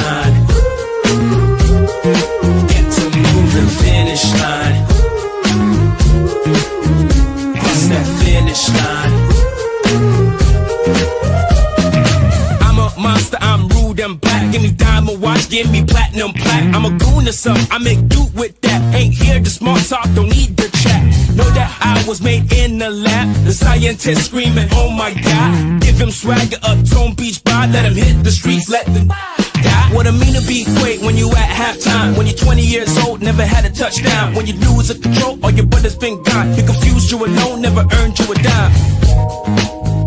line. Get to moving finish line. Cross that finish line. I'm a monster, I'm rude and black. Give me diamond watch, give me platinum plaque. I'm a goon or something, I make do with that. Ain't here to small talk, don't need the chat. Know that I was made in the lab. The scientist screaming, oh my God. Give him swagger up, Tone Beach bar. Let him hit the streets, let them die. What I mean to be great when you at halftime. When you're 20 years old, never had a touchdown. When you lose a control, all your brother's been gone. You confused, you alone, never earned you a dime.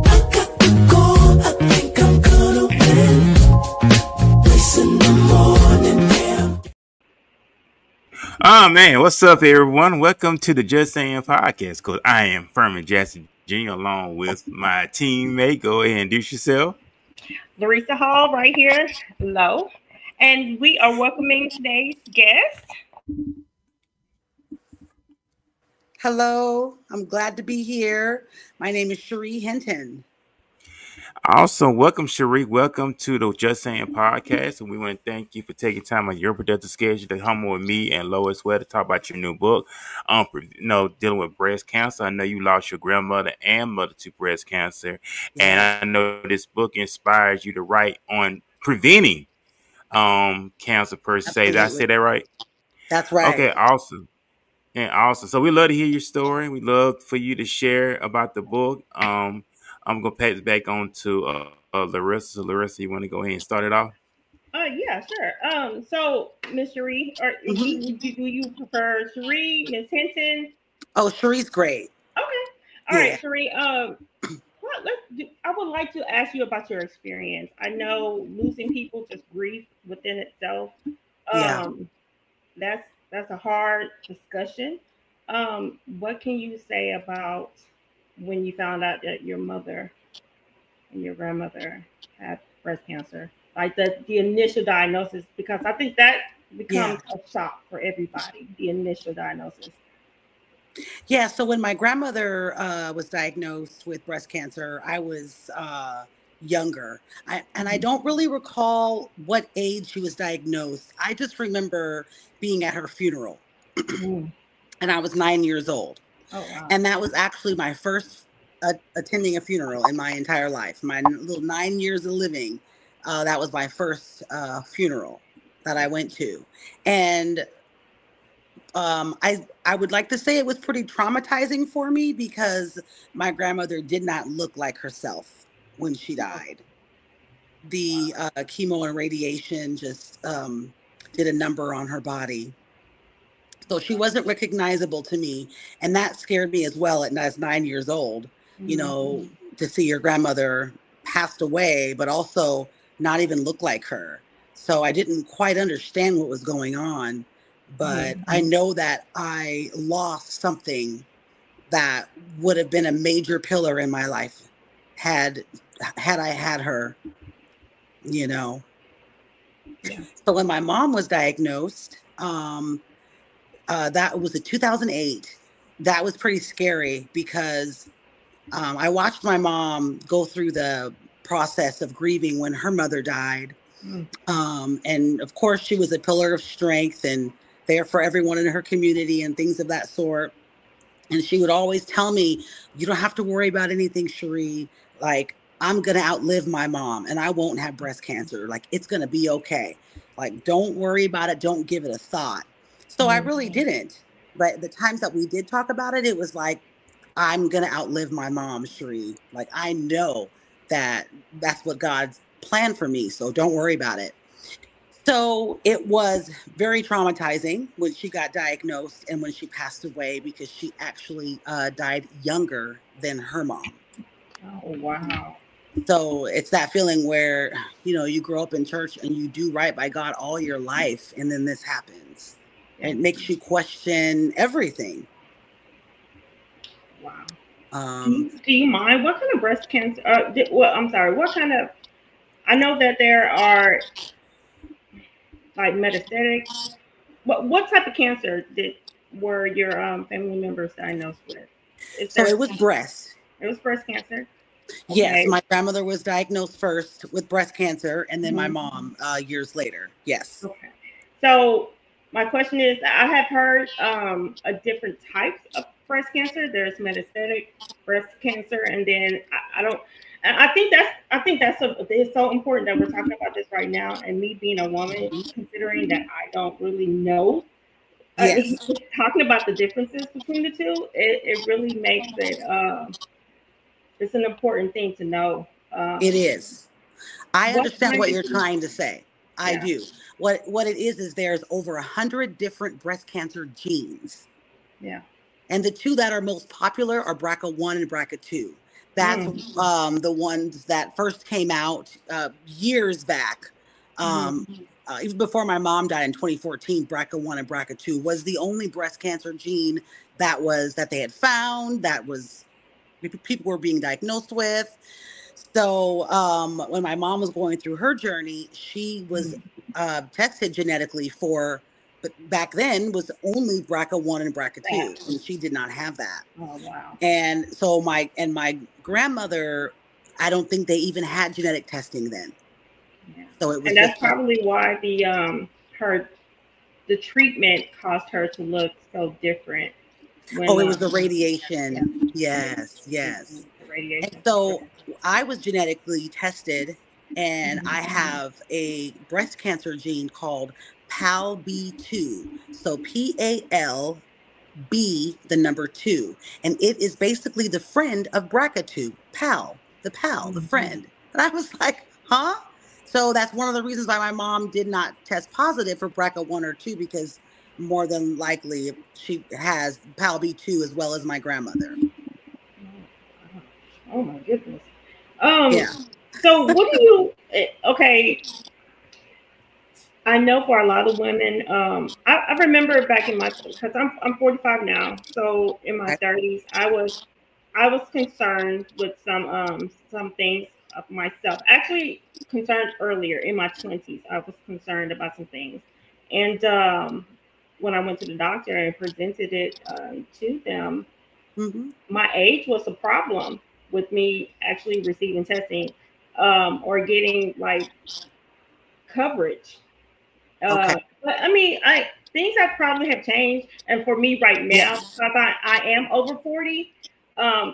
I got the goal, I think I'm gonna win. Place in the morning, damn. Oh man, what's up everyone? Welcome to the Just Saying Podcast. Cause I am Furman Jackson Jr. along with my teammate. Go ahead and introduce yourself. Larissa Hall right here. Hello. And we are welcoming today's guest. Hello, I'm glad to be here. My name is Sheree Hinton. Also, welcome Sheree. Welcome to the Just Saying Podcast. And we want to thank you for taking time on your productive schedule to come with me and Lois Well to talk about your new book. Dealing with breast cancer. I know you lost your grandmother and mother to breast cancer. Yeah. And I know this book inspires you to write on preventing cancer per se. Absolutely. Did I say that right? That's right. Okay, awesome. And awesome. So we love to hear your story. We love for you to share about the book. I'm gonna pass it back on to Larissa. So Larissa, you want to go ahead and start it off? Yeah, sure. So Miss Sheree, or do you prefer Sheree, Miss Hinton? Oh, Sheree's great. Okay. All right, Sheree. I would like to ask you about your experience. I know losing people, just grief within itself. That's a hard discussion. What can you say about when you found out that your mother and your grandmother had breast cancer? Like the initial diagnosis, because I think that becomes a shock for everybody, the initial diagnosis. Yeah, so when my grandmother was diagnosed with breast cancer, I was younger. I don't really recall what age she was diagnosed. I just remember being at her funeral. And I was 9 years old. Oh, wow. And that was actually my first attending a funeral in my entire life. My little 9 years of living, that was my first funeral that I went to. And I would like to say it was pretty traumatizing for me because my grandmother did not look like herself when she died. The chemo and radiation just did a number on her body. So she wasn't recognizable to me. And that scared me as well as 9 years old, you know, to see your grandmother passed away, but also not even look like her. So I didn't quite understand what was going on. But I know that I lost something that would have been a major pillar in my life had I had her, you know. Yeah. So when my mom was diagnosed, that was in 2008. That was pretty scary because I watched my mom go through the process of grieving when her mother died. And of course, she was a pillar of strength and there for everyone in her community and things of that sort. And she would always tell me, you don't have to worry about anything, Sheree. Like, I'm going to outlive my mom and I won't have breast cancer. Like, it's going to be okay. Like, don't worry about it. Don't give it a thought. So I really didn't. But the times that we did talk about it, it was like, I'm going to outlive my mom, Sheree. Like, I know that that's what God's planned for me. So don't worry about it. So it was very traumatizing when she got diagnosed and when she passed away because she actually died younger than her mom. Oh, wow. So it's that feeling where, you know, you grow up in church and you do right by God all your life. And then this happens. And it makes you question everything. Wow. Do you mind? What kind of breast cancer? What kind of, I know that there are like metastatic. What type of cancer were your family members diagnosed with? So it was breast. It was breast cancer. Yes, Okay. my grandmother was diagnosed first with breast cancer, and then my Mhm. mom years later. Yes. Okay. So my question is, I have heard a different types of breast cancer. There's metastatic breast cancer, and then I don't. And I think that's it's so important that we're talking about this right now. And me being a woman, considering that I don't really know, Yes, talking about the differences between the two, it really makes it. It's an important thing to know. it is. I What understand kind what of you're trying to say. I yeah, do. What it is there's over 100 different breast cancer genes. yeah. And the two that are most popular are BRCA1 and BRCA2. That's Mm, the ones that first came out years back. mhm, Um, even before my mom died in 2014, BRCA1 and BRCA2 was the only breast cancer gene that they had found, that was people were being diagnosed with. So when my mom was going through her journey, she was mm. tested genetically for, but back then was only BRCA1 and BRCA2, That. and she did not have that. Oh wow. And so my grandmother, I don't think they even had genetic testing then. Yeah. So it was And just that's probably why her the treatment caused her to look so different when oh, it was the yeah, radiation. yeah, Yes, yes. the And radiation for so sure. I was genetically tested, and I Mhm. have a breast cancer gene called PAL-B2. So PAL-B, the number 2. And it is basically the friend of BRCA2, PAL, the Mhm. friend. And I was like, huh? So that's one of the reasons why my mom did not test positive for BRCA1 or 2, because more than likely she has PAL-B2 as well as my grandmother. Oh my goodness. Um. Yeah. So what do you? Okay. I know for a lot of women. I remember back in my because I'm 45 now. So in my Okay. 30s, I was concerned with some things of myself. Actually, concerned earlier in my 20s. I was concerned about some things, and when I went to the doctor and presented it to them, Hmm. my age was a problem with me actually receiving testing or getting like coverage. Okay. But I mean, I things have probably have changed, and for me right now, Yes. because I am over 40,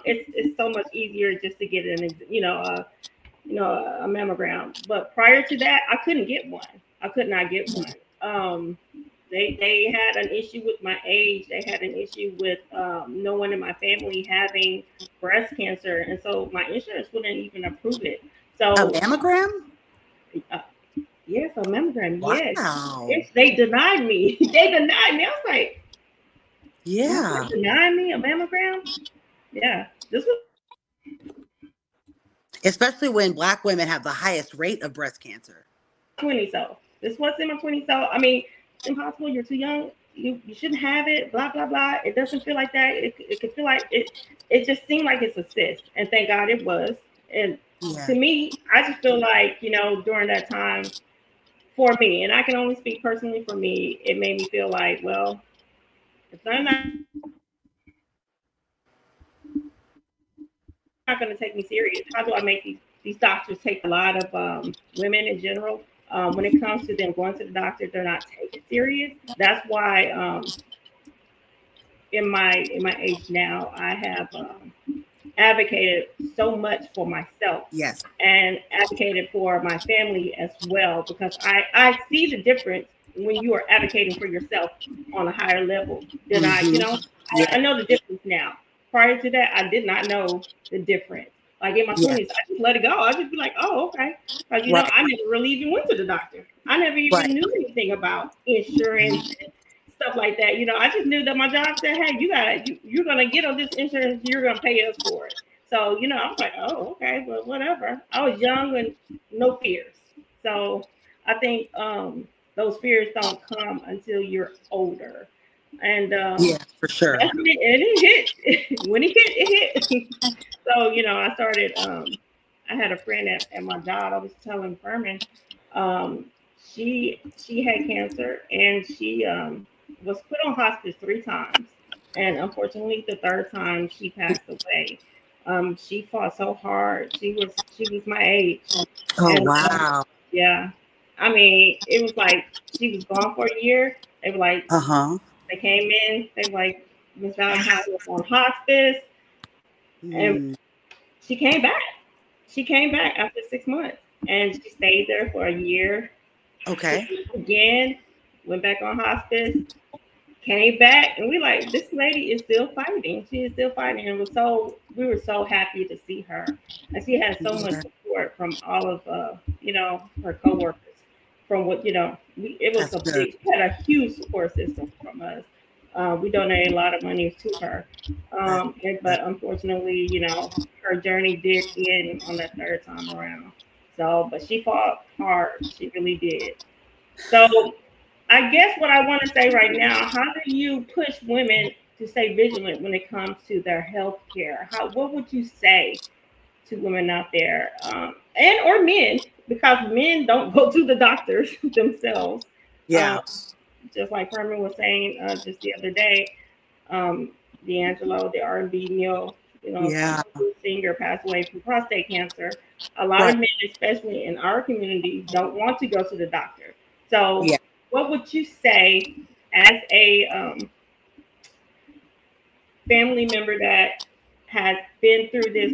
it's so much easier just to get a mammogram. But prior to that, I couldn't get one. I could not get one. They had an issue with my age. They had an issue with no one in my family having breast cancer, and so my insurance wouldn't even approve it. A So mammogram? uh, yes, a mammogram. Yes, Wow. they denied me. They denied me. I was like, y'all Yeah. gonna deny me a mammogram? Yeah, this was Especially when Black women have the highest rate of breast cancer. 20. So this was in my 20s. So I mean, it's impossible. You're too young. You shouldn't have it. Blah blah blah. It doesn't feel like that. It could feel like it. It just seemed like it's a cyst, and thank God it was. And Yeah. to me, I just feel like during that time for me, and I can only speak personally for me, it made me feel like, well, if I'm not going to take me serious, how do I make these doctors take a lot of women in general? When it comes to them going to the doctor, they're not taken serious. That's why in my age now, I have advocated so much for myself Yes. and advocated for my family as well, because I see the difference when you are advocating for yourself on a higher level than Hmm. I Yeah. know the difference now. Prior to that, I did not know the difference. Like in my Yeah. 20s, I just let it go. I just be like, oh, okay. Because Right. I never really even went to the doctor. I never even Right. knew anything about insurance and stuff like that. I just knew that my job said, hey, you're gonna get on this insurance, you're gonna pay us for it. So, I was like, oh, okay, well, whatever. I was young and no fears. So I think those fears don't come until you're older. And Yeah, for sure. that's when it hit. When it hit. So, I started, I had a friend at my job. I was telling Furman, um, she had cancer, and she was put on hospice 3 times. And unfortunately, the third time she passed away. She fought so hard. She was my age. Oh, And wow. yeah, I mean, it was like she was gone for a year. They were like, Uh-huh. they came in. They were like, Miss Valentine was on hospice, and Mm, she came back. She came back after 6 months, and she stayed there for a year. okay. Again, went back on hospice, came back, and we like, this lady is still fighting. She is still fighting, and we were so happy to see her, and she had so much Yeah, support from all of her coworkers. From what it was that's good. she had a huge support system from us. We donated a lot of money to her, That's but unfortunately, her journey did end on that third time around. So, but she fought hard. She really did. So I guess what I want to say right now, how do you push women to stay vigilant when it comes to their health care? What would you say to women out there, and or men, because men don't go to the doctors themselves. Yeah. Just like Herman was saying just the other day, D'Angelo, the R&B Neil, Yeah. singer, passed away from prostate cancer. A lot Right. of men, especially in our community, don't want to go to the doctor. So, Yeah. what would you say as a family member that has been through this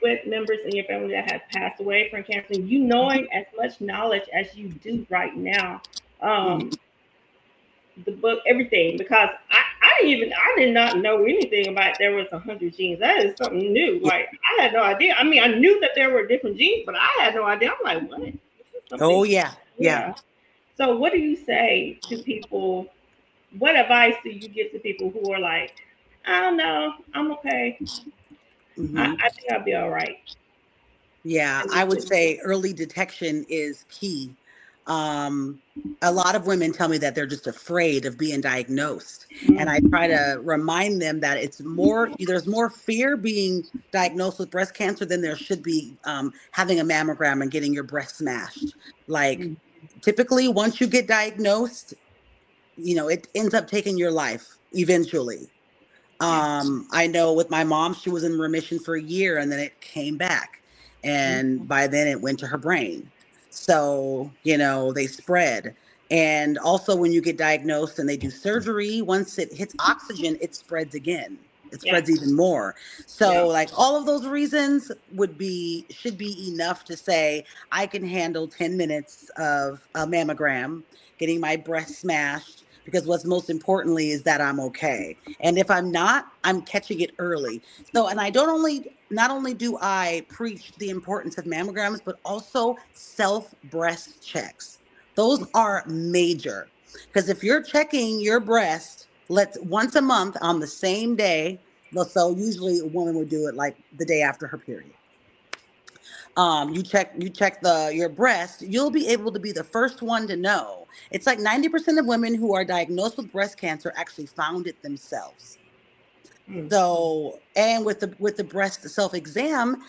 with members in your family that have passed away from cancer, you knowing as much knowledge as you do right now, the book, everything, because I did not know anything about there was 100 genes. That is something new. Like, I had no idea. I mean, I knew that there were different genes, but I had no idea. I'm like, what? This is something. Oh, yeah. Yeah. So what do you say to people? What advice do you give to people who are like, I don't know, I'm okay. I think I'll be all right. Yeah, I would say early detection is key. A lot of women tell me that they're just afraid of being diagnosed. And I try to remind them that there's more fear being diagnosed with breast cancer than there should be having a mammogram and getting your breast smashed. Like, typically, once you get diagnosed, it ends up taking your life eventually. I know with my mom, she was in remission for a year and then it came back. And by then it went to her brain. So, they spread. And also when you get diagnosed and they do surgery, once it hits oxygen, it spreads again. It spreads even more. So like all of those reasons should be enough to say, I can handle 10 minutes of a mammogram, getting my breast smashed, because what's most importantly is that I'm okay. And if I'm not, I'm catching it early. So, and not only do I preach the importance of mammograms, but also self-breast checks. Those are major. Because if you're checking your breast, once a month on the same day, so usually a woman would do it like the day after her period. You check your breast, you'll be able to be the first one to know. It's like 90% of women who are diagnosed with breast cancer actually found it themselves. So, and with the breast self-exam,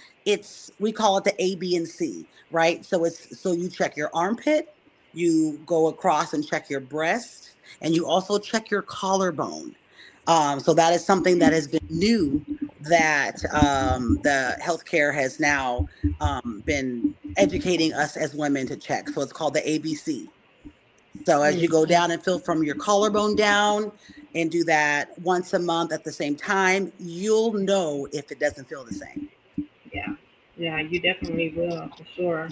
we call it the A, B, and C, right? So you check your armpit, you go across and check your breast, and you also check your collarbone. So that is something that has been new that the healthcare has now been educating us as women to check. So it's called the ABC. So as you go down and fill from your collarbone down and do that once a month at the same time, you'll know if it doesn't feel the same. Yeah, you definitely will, for sure.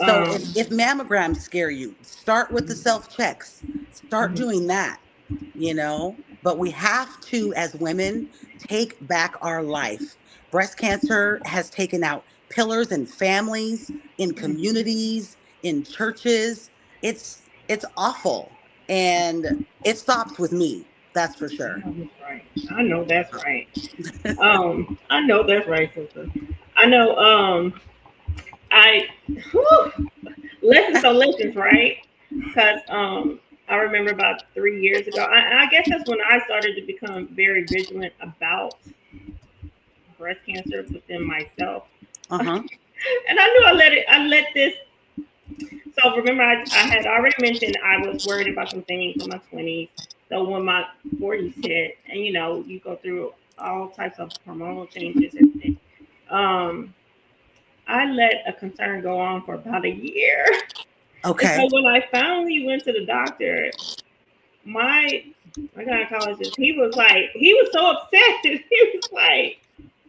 So if mammograms scare you, start with the self-checks. Start doing that, But we have to, as women, take back our life. Breast cancer has taken out pillars in families, in communities, in churches. It's awful. And it stops with me. That's for sure. I know that's right. I know that's right, sister. I know. Lessons, right? Because I remember about 3 years ago. I guess that's when I started to become very vigilant about breast cancer within myself. And I knew I let this. So remember, I had already mentioned I was worried about some things in my 20s. So when my 40s hit, and you go through all types of hormonal changes, everything. I let a concern go on for about a year. Okay. And so when I finally went to the doctor, my gynecologist, he was so upset. He was like,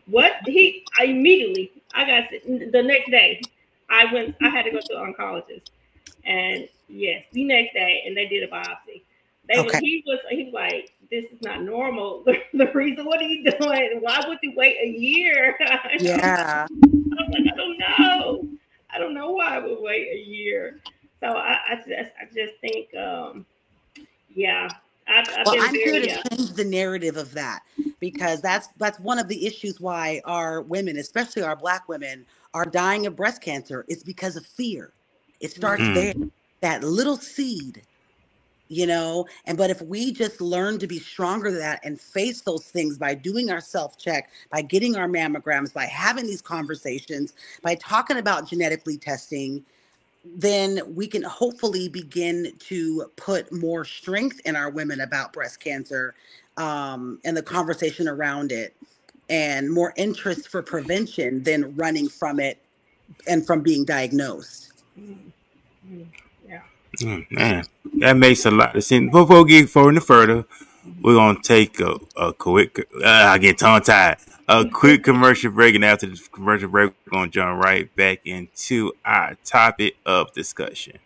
what? I got the next day, I had to go to an oncologist. And yes, the next day, and they did a biopsy. Okay. He was like, this is not normal. The reason, what are you doing? Why would you wait a year? Yeah. I was like, I don't know why I would wait a year. So I just think, yeah. I'm here to change the narrative of that, because that's one of the issues why our women, especially our Black women, are dying of breast cancer. It's because of fear. It starts there, that little seed, but if we just learn to be stronger than that and face those things by doing our self-check, by getting our mammograms, by having these conversations, by talking about genetically testing, then we can hopefully begin to put more strength in our women about breast cancer, and the conversation around it, and more interest for prevention than running from it and from being diagnosed. Yeah. Man, that makes a lot of sense. Before we get any further, we're gonna take a quick. I get tongue tied. A quick commercial break, and after the commercial break, we're gonna jump right back into our topic of discussion.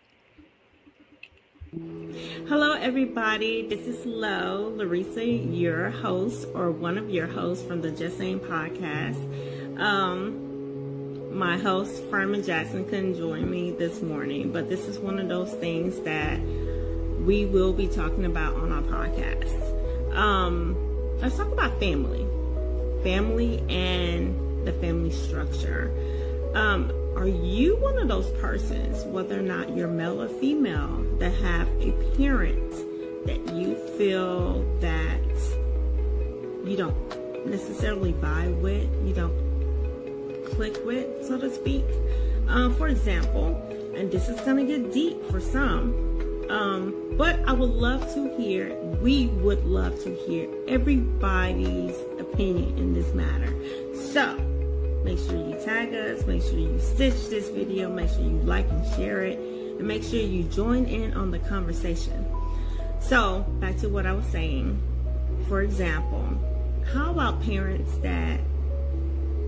Hello, everybody. This is Larissa, your host, or one of your hosts from the Just Saying podcast. My host, Furman Jackson, couldn't join me this morning, but this is one of those things that we will be talking about on our podcast. Let's talk about family and the family structure. Are you one of those persons, whether or not you're male or female, that have a parent that you feel that you don't necessarily vibe with, you don't click with, so to speak? For example, and this is going to get deep for some, but we would love to hear everybody's opinion in this matter. So make sure you tag us, make sure you stitch this video, make sure you like and share it, and make sure you join in on the conversation. So back to what I was saying. For example, how about parents that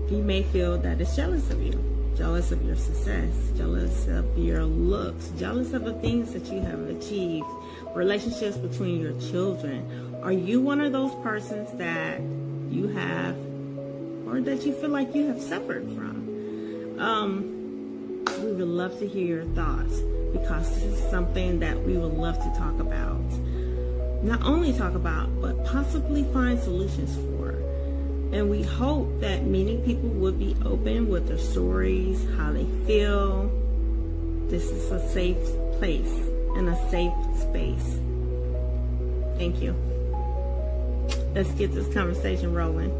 you may feel that is jealous of you, jealous of your success, jealous of your looks, jealous of the things that you have achieved, relationships between your children? Are you one of those persons that you have, or that you feel like you have suffered from? We would love to hear your thoughts, because this is something that we would love to talk about. Not only talk about, but possibly find solutions for. And we hope that many people would be open with their stories, how they feel. This is a safe place and a safe space. Thank you. Let's get this conversation rolling.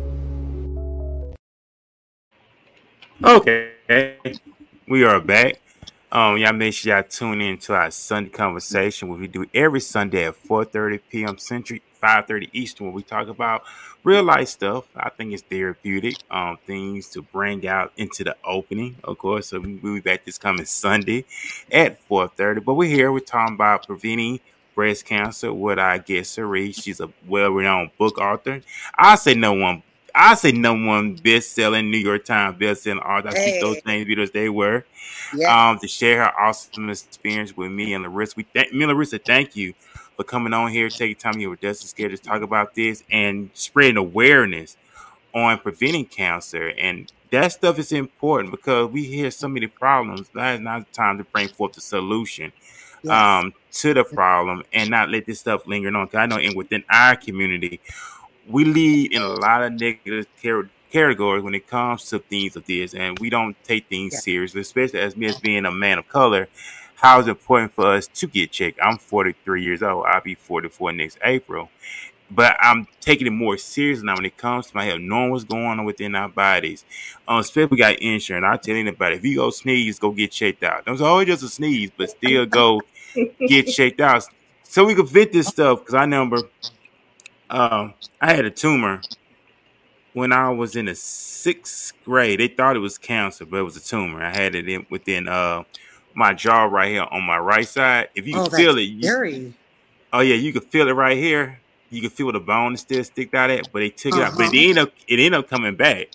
Okay, we are back. Y'all make sure y'all tune in to our Sunday conversation, where we do every Sunday at 4:30 p.m. Central, 5:30 Eastern, where we talk about real life stuff. I think it's therapeutic, things to bring out into the opening, of course. So we'll be back this coming Sunday at 4:30. But we're talking about preventing breast cancer with our guest Sheree. She's a well-renowned book author. I say no one best-selling New York Times best-selling author. I speak those names because they were. Yes. To share her awesome experience with me and Larissa. Larissa, thank you for coming on here, taking time here with us and scared to talk about this and spreading awareness on preventing cancer. And that stuff is important, because we hear so many problems. That is not the time to bring forth the solution to the problem and not let this stuff linger on. Because I know within our community, we lead in a lot of negative categories when it comes to things of this, and we don't take things seriously, especially as me as being a man of color. How is it important for us to get checked? I'm 43 years old. I'll be 44 next April. But I'm taking it more serious now when it comes to my health, knowing what's going on within our bodies. Especially if we got insurance. I tell anybody, if you go sneeze, go get checked out. Don't say, oh, it's just a sneeze, but still go get checked out, so we can fit this stuff. Because I remember I had a tumor when I was in the 6th grade. They thought it was cancer, but it was a tumor. I had it within my jaw right here on my right side. If you Oh, could that's feel it, scary. oh yeah, you could feel it right here. You could feel the bone still stick out at, but they took it out. But Uh-huh. it ended up coming back.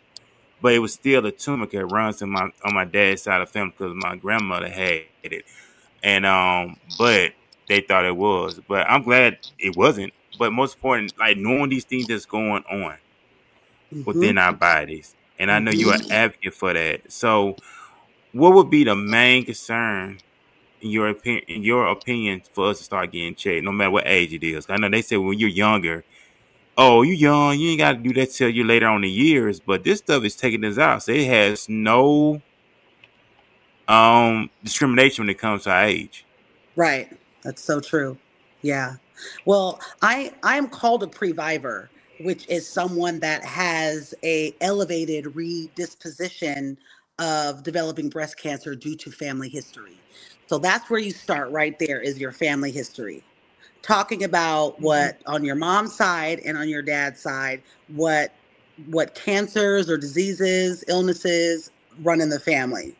But it was still a tumor that runs in my on my dad's side of the family because my grandmother had it. And but they thought it was. But I'm glad it wasn't. But most important, like knowing these things that's going on Mm-hmm. within our bodies. And I know you're an Mm-hmm. advocate for that. So what would be the main concern in your opinion for us to start getting checked, no matter what age it is? I know they say when you're younger, oh, you young, you ain't got to do that till you later on in years. But this stuff is taking us out, so it has no discrimination when it comes to our age. Right. That's so true. Yeah. Well, I'm called a previvor, which is someone that has a elevated predisposition of developing breast cancer due to family history. So that's where you start right there is your family history. Talking about Mhm. what on your mom's side and on your dad's side, what cancers or diseases, illnesses run in the family.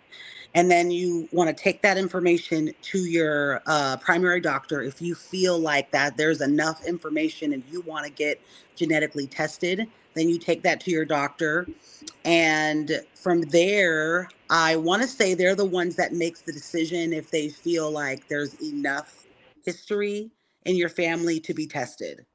And then you want to take that information to your primary doctor if you feel like that there's enough information and you want to get genetically tested. Then you take that to your doctor, and from there, I want to say they're the ones that makes the decision if they feel like there's enough history in your family to be tested.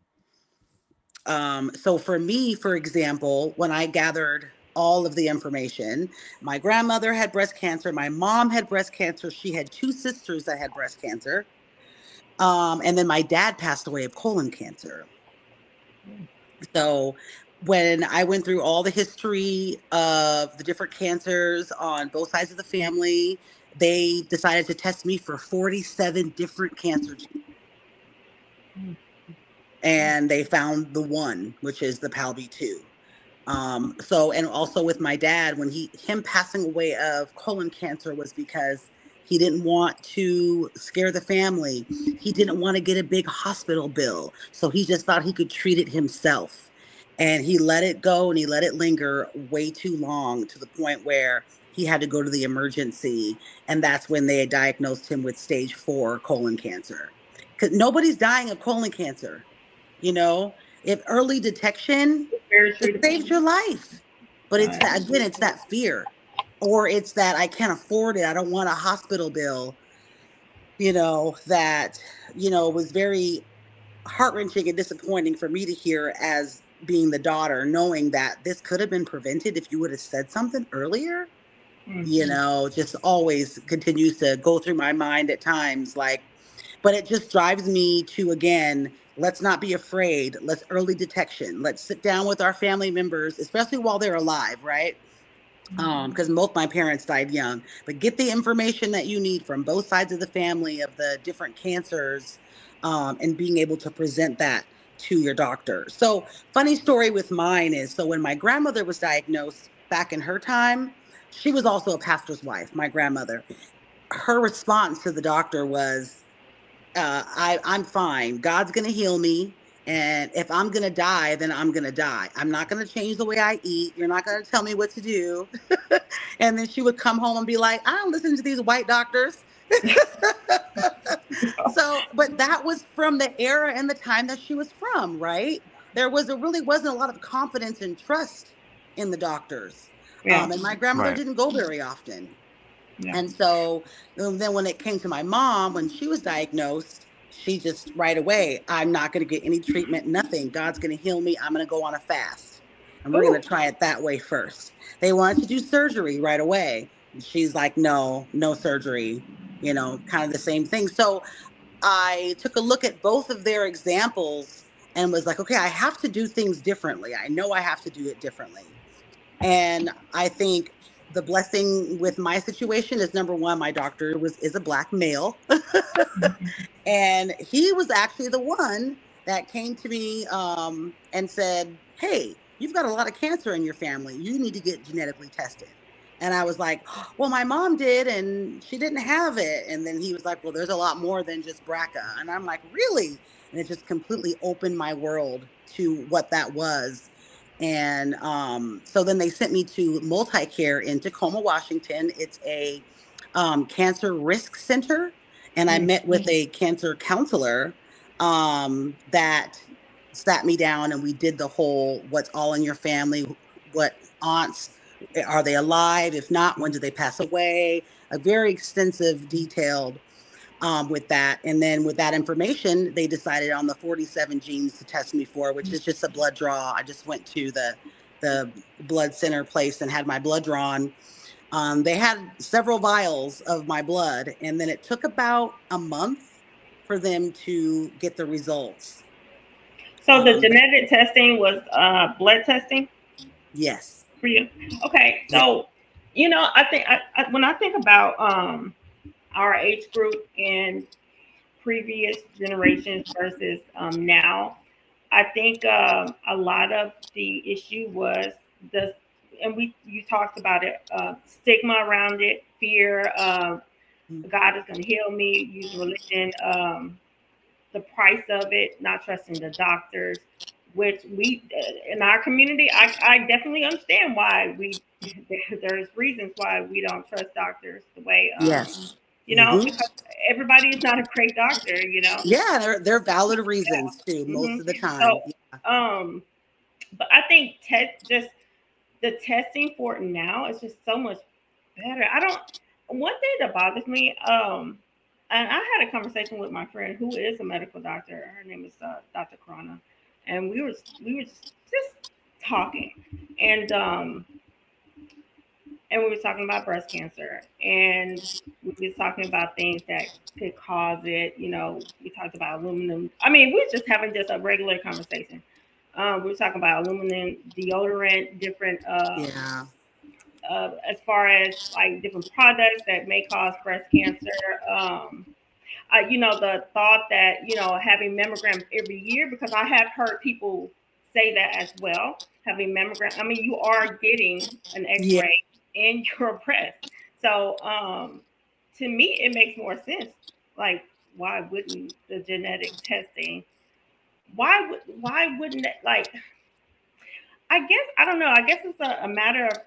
So for me, for example, when I gathered all of the information, my grandmother had breast cancer, my mom had breast cancer, she had two sisters that had breast cancer, and then my dad passed away of colon cancer. So when I went through all the history of the different cancers on both sides of the family, they decided to test me for 47 different cancer genes. And they found the one, which is the PALB2. So, and also with my dad, when him passing away of colon cancer was because he didn't want to scare the family. He didn't want to get a big hospital bill. So he just thought he could treat it himself. And he let it go and he let it linger way too long to the point where he had to go to the emergency. And that's when they diagnosed him with stage 4 colon cancer. Because nobody's dying of colon cancer. You know, if early detection, Very it saves your treatable. life. But it's Right. that, again, it's that fear, or it's that I can't afford it. I don't want a hospital bill, that, was very heart wrenching and disappointing for me to hear as being the daughter, knowing that this could have been prevented if you would have said something earlier. Mhm. Just always continues to go through my mind at times. Like, but it just drives me to, again, let's not be afraid. Let's early detection. Let's sit down with our family members, especially while they're alive, right? Because both my parents died young, but get the information that you need from both sides of the family of the different cancers, and being able to present that to your doctor. So, funny story with mine is, so when my grandmother was diagnosed back in her time, she was also a pastor's wife, my grandmother. Her response to the doctor was, I'm fine. God's gonna heal me. And if I'm gonna die, then I'm gonna die. I'm not gonna change the way I eat. You're not gonna tell me what to do. And then she would come home and be like, I don't listen to these white doctors. So, but that was from the era and the time that she was from, right? Really wasn't a lot of confidence and trust in the doctors. Yeah. And my grandmother Right. didn't go very often. Yeah. And so then when it came to my mom, when she was diagnosed, she just right away, I'm not going to get any treatment, nothing. God's going to heal me. I'm going to go on a fast. And we're going Ooh. to try it that way first. They wanted to do surgery right away. And she's like, no, no surgery, kind of the same thing. So I took a look at both of their examples and was like, okay, I have to do things differently. I know I have to do it differently. And I think the blessing with my situation is, number one, my doctor is a Black male. And he was actually the one that came to me, and said, hey, you've got a lot of cancer in your family. You need to get genetically tested. And I was like, well, my mom did, and she didn't have it. And then he was like, well, there's a lot more than just BRCA. And I'm like, really? And it just completely opened my world to what that was. And so then they sent me to Multicare in Tacoma, Washington. It's a cancer risk center. And I met with a cancer counselor that sat me down, and we did the whole what's all in your family, what aunts, are they alive? If not, when did they pass away? A very extensive, detailed with that. And then with that information, they decided on the 47 genes to test me for, which is just a blood draw. I just went to the blood center place and had my blood drawn. They had several vials of my blood, and then it took about a month for them to get the results. So the genetic testing was blood testing? Yes. For you? Okay. So, you know, I think when I think about our age group and previous generations versus now, I think a lot of the issue was you talked about it, stigma around it, fear of God is going to heal me, use religion, the price of it, not trusting the doctors, which we in our community, I definitely understand why there's reasons why we don't trust doctors the way Yes. you know, because everybody is not a great doctor, you know. Yeah, they're valid reasons too, most of the time. So, but I think just the testing for it now is just so much better. One thing that bothers me, and I had a conversation with my friend who is a medical doctor. Her name is Dr. Corona, and we were just talking, and we were talking about breast cancer, and we were talking about things that could cause it. You know, we talked about aluminum. I mean, we were just having just a regular conversation. We were talking about aluminum deodorant, different as far as like different products that may cause breast cancer. You know, the thought that, you know, having mammograms every year, because I have heard people say that as well, having mammograms. I mean, you are getting an x-ray in your breast. So to me, it makes more sense. Like, why wouldn't the genetic testing, why wouldn't it, like, I guess, I don't know. I guess it's a matter of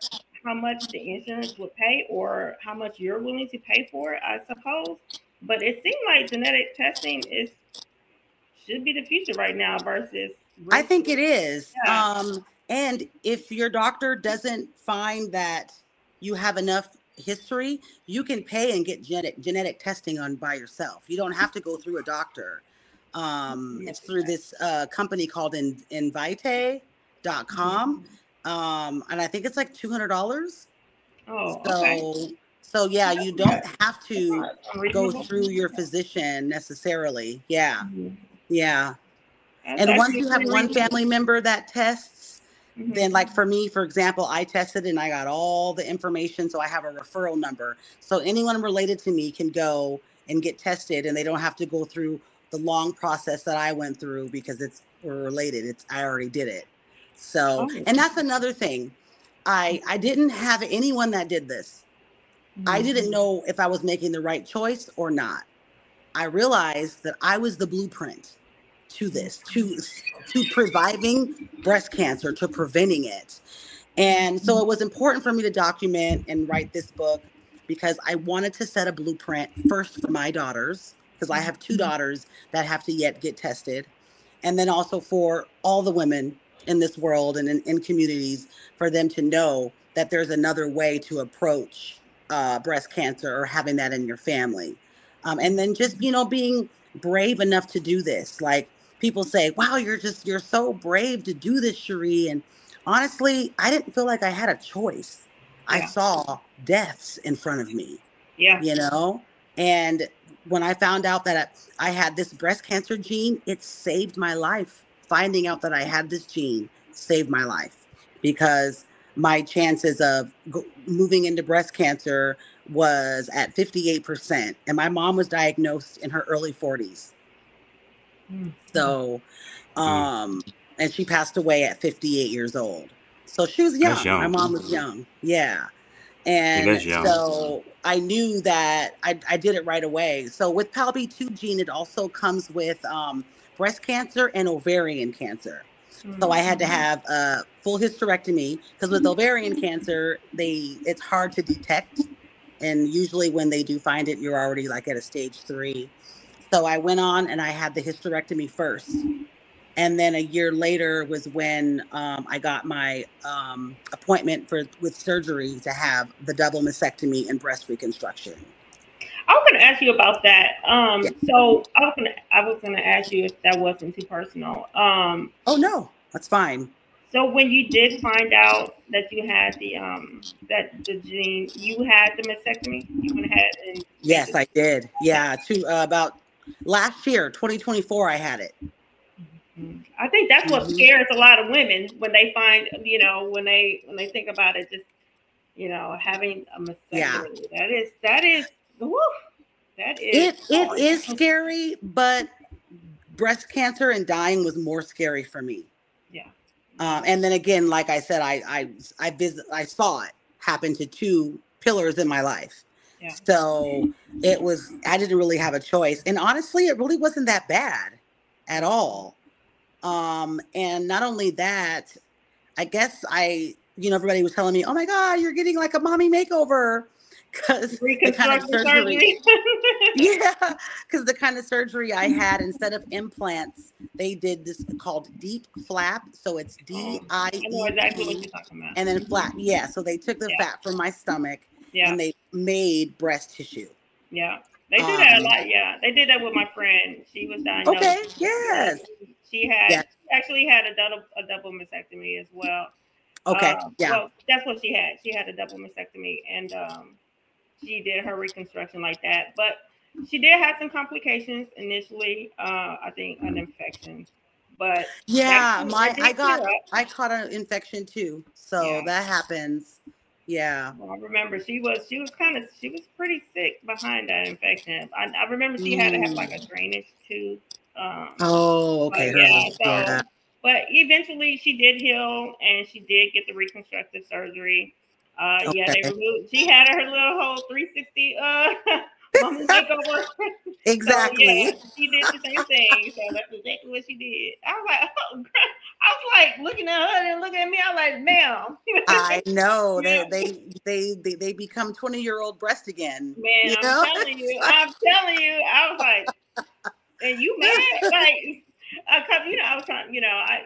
how much the insurance would pay or how much you're willing to pay for it, I suppose. But it seems like genetic testing should be the future right now versus. I think it is. Yeah. And if your doctor doesn't find that you have enough history, you can pay and get genetic testing on by yourself. You don't have to go through a doctor. It's through this company called Invite.com. And I think it's like $200. Oh, okay. So yeah, you don't have to go through your physician necessarily. Yeah. Yeah. And once you have one family member that tests, then like for me, for example, I tested and I got all the information. So I have a referral number. So anyone related to me can go and get tested, and they don't have to go through the long process that I went through because we're related. I already did it. So, and that's another thing. I didn't have anyone that did this. I didn't know if I was making the right choice or not. I realized that I was the blueprint to this, to previving breast cancer, to preventing it. And so it was important for me to document and write this book because I wanted to set a blueprint first for my daughters, because I have 2 daughters that have to yet get tested. And then also for all the women in this world and in communities, for them to know that there's another way to approach breast cancer or having that in your family. And then just, you know, being brave enough to do this. Like people say, wow, you're so brave to do this, Sheree. And honestly, I didn't feel like I had a choice. Yeah. I saw deaths in front of me, you know, and when I found out that I had this breast cancer gene, it saved my life. Finding out that I had this gene saved my life, because my chances of moving into breast cancer was at 58%. And my mom was diagnosed in her early 40s. So, and she passed away at 58 years old. So she was young. My mom was young. Yeah. And so I knew that I did it right away. So with PALB2 gene, it also comes with breast cancer and ovarian cancer. So I had to have a full hysterectomy because with ovarian cancer, it's hard to detect. And usually when they do find it, you're already like at a stage 3. So I went on and I had the hysterectomy first. And then a year later was when I got my appointment with surgery to have the double mastectomy and breast reconstruction. I was going to ask you about that. Yeah. So I was gonna ask you if that wasn't too personal. Oh no, that's fine. So when you did find out that you had the gene, you had the mastectomy. You went ahead and yes, I did. Yeah, about last year, 2024, I had it. I think that's what scares a lot of women when they find, when they think about it, just, having a mastectomy. Yeah. That is, woof, that is. It is scary, but breast cancer and dying was more scary for me. Yeah. And then again, like I said, I saw it happen to 2 pillars in my life. Yeah. So I didn't really have a choice. And honestly, it really wasn't that bad at all. And not only that, I guess everybody was telling me, oh my God, you're getting like a mommy makeover. Because the kind of surgery, yeah, because the kind of surgery I had, instead of implants, they did this called DIEP FLAP. So it's DIEP, I know exactly what you're talking about. And then FLAP. Yeah. So they took the fat from my stomach and they made breast tissue. Yeah. They do that a lot. Yeah. They did that with my friend. She was diagnosed. Okay. Yes. She actually had a double mastectomy as well. Okay. Yeah. Well, that's what she had. She had a double mastectomy, and she did her reconstruction like that. But she did have some complications initially. I think an infection. But yeah, I caught an infection too. So that happens. Yeah. Well, I remember she was pretty sick behind that infection. I remember she had to have like a drainage tube. Okay. But eventually she did heal and she did get the reconstructive surgery. They removed. She had her little whole 360 mommy makeover. Exactly. So, she did the same thing. So that's exactly what she did. I was like, oh, I was like looking at her and looking at me. I was like, ma'am. I know they become 20-year-old breast again. Man, I'm telling you. I was like, and you mad? Like, I was trying.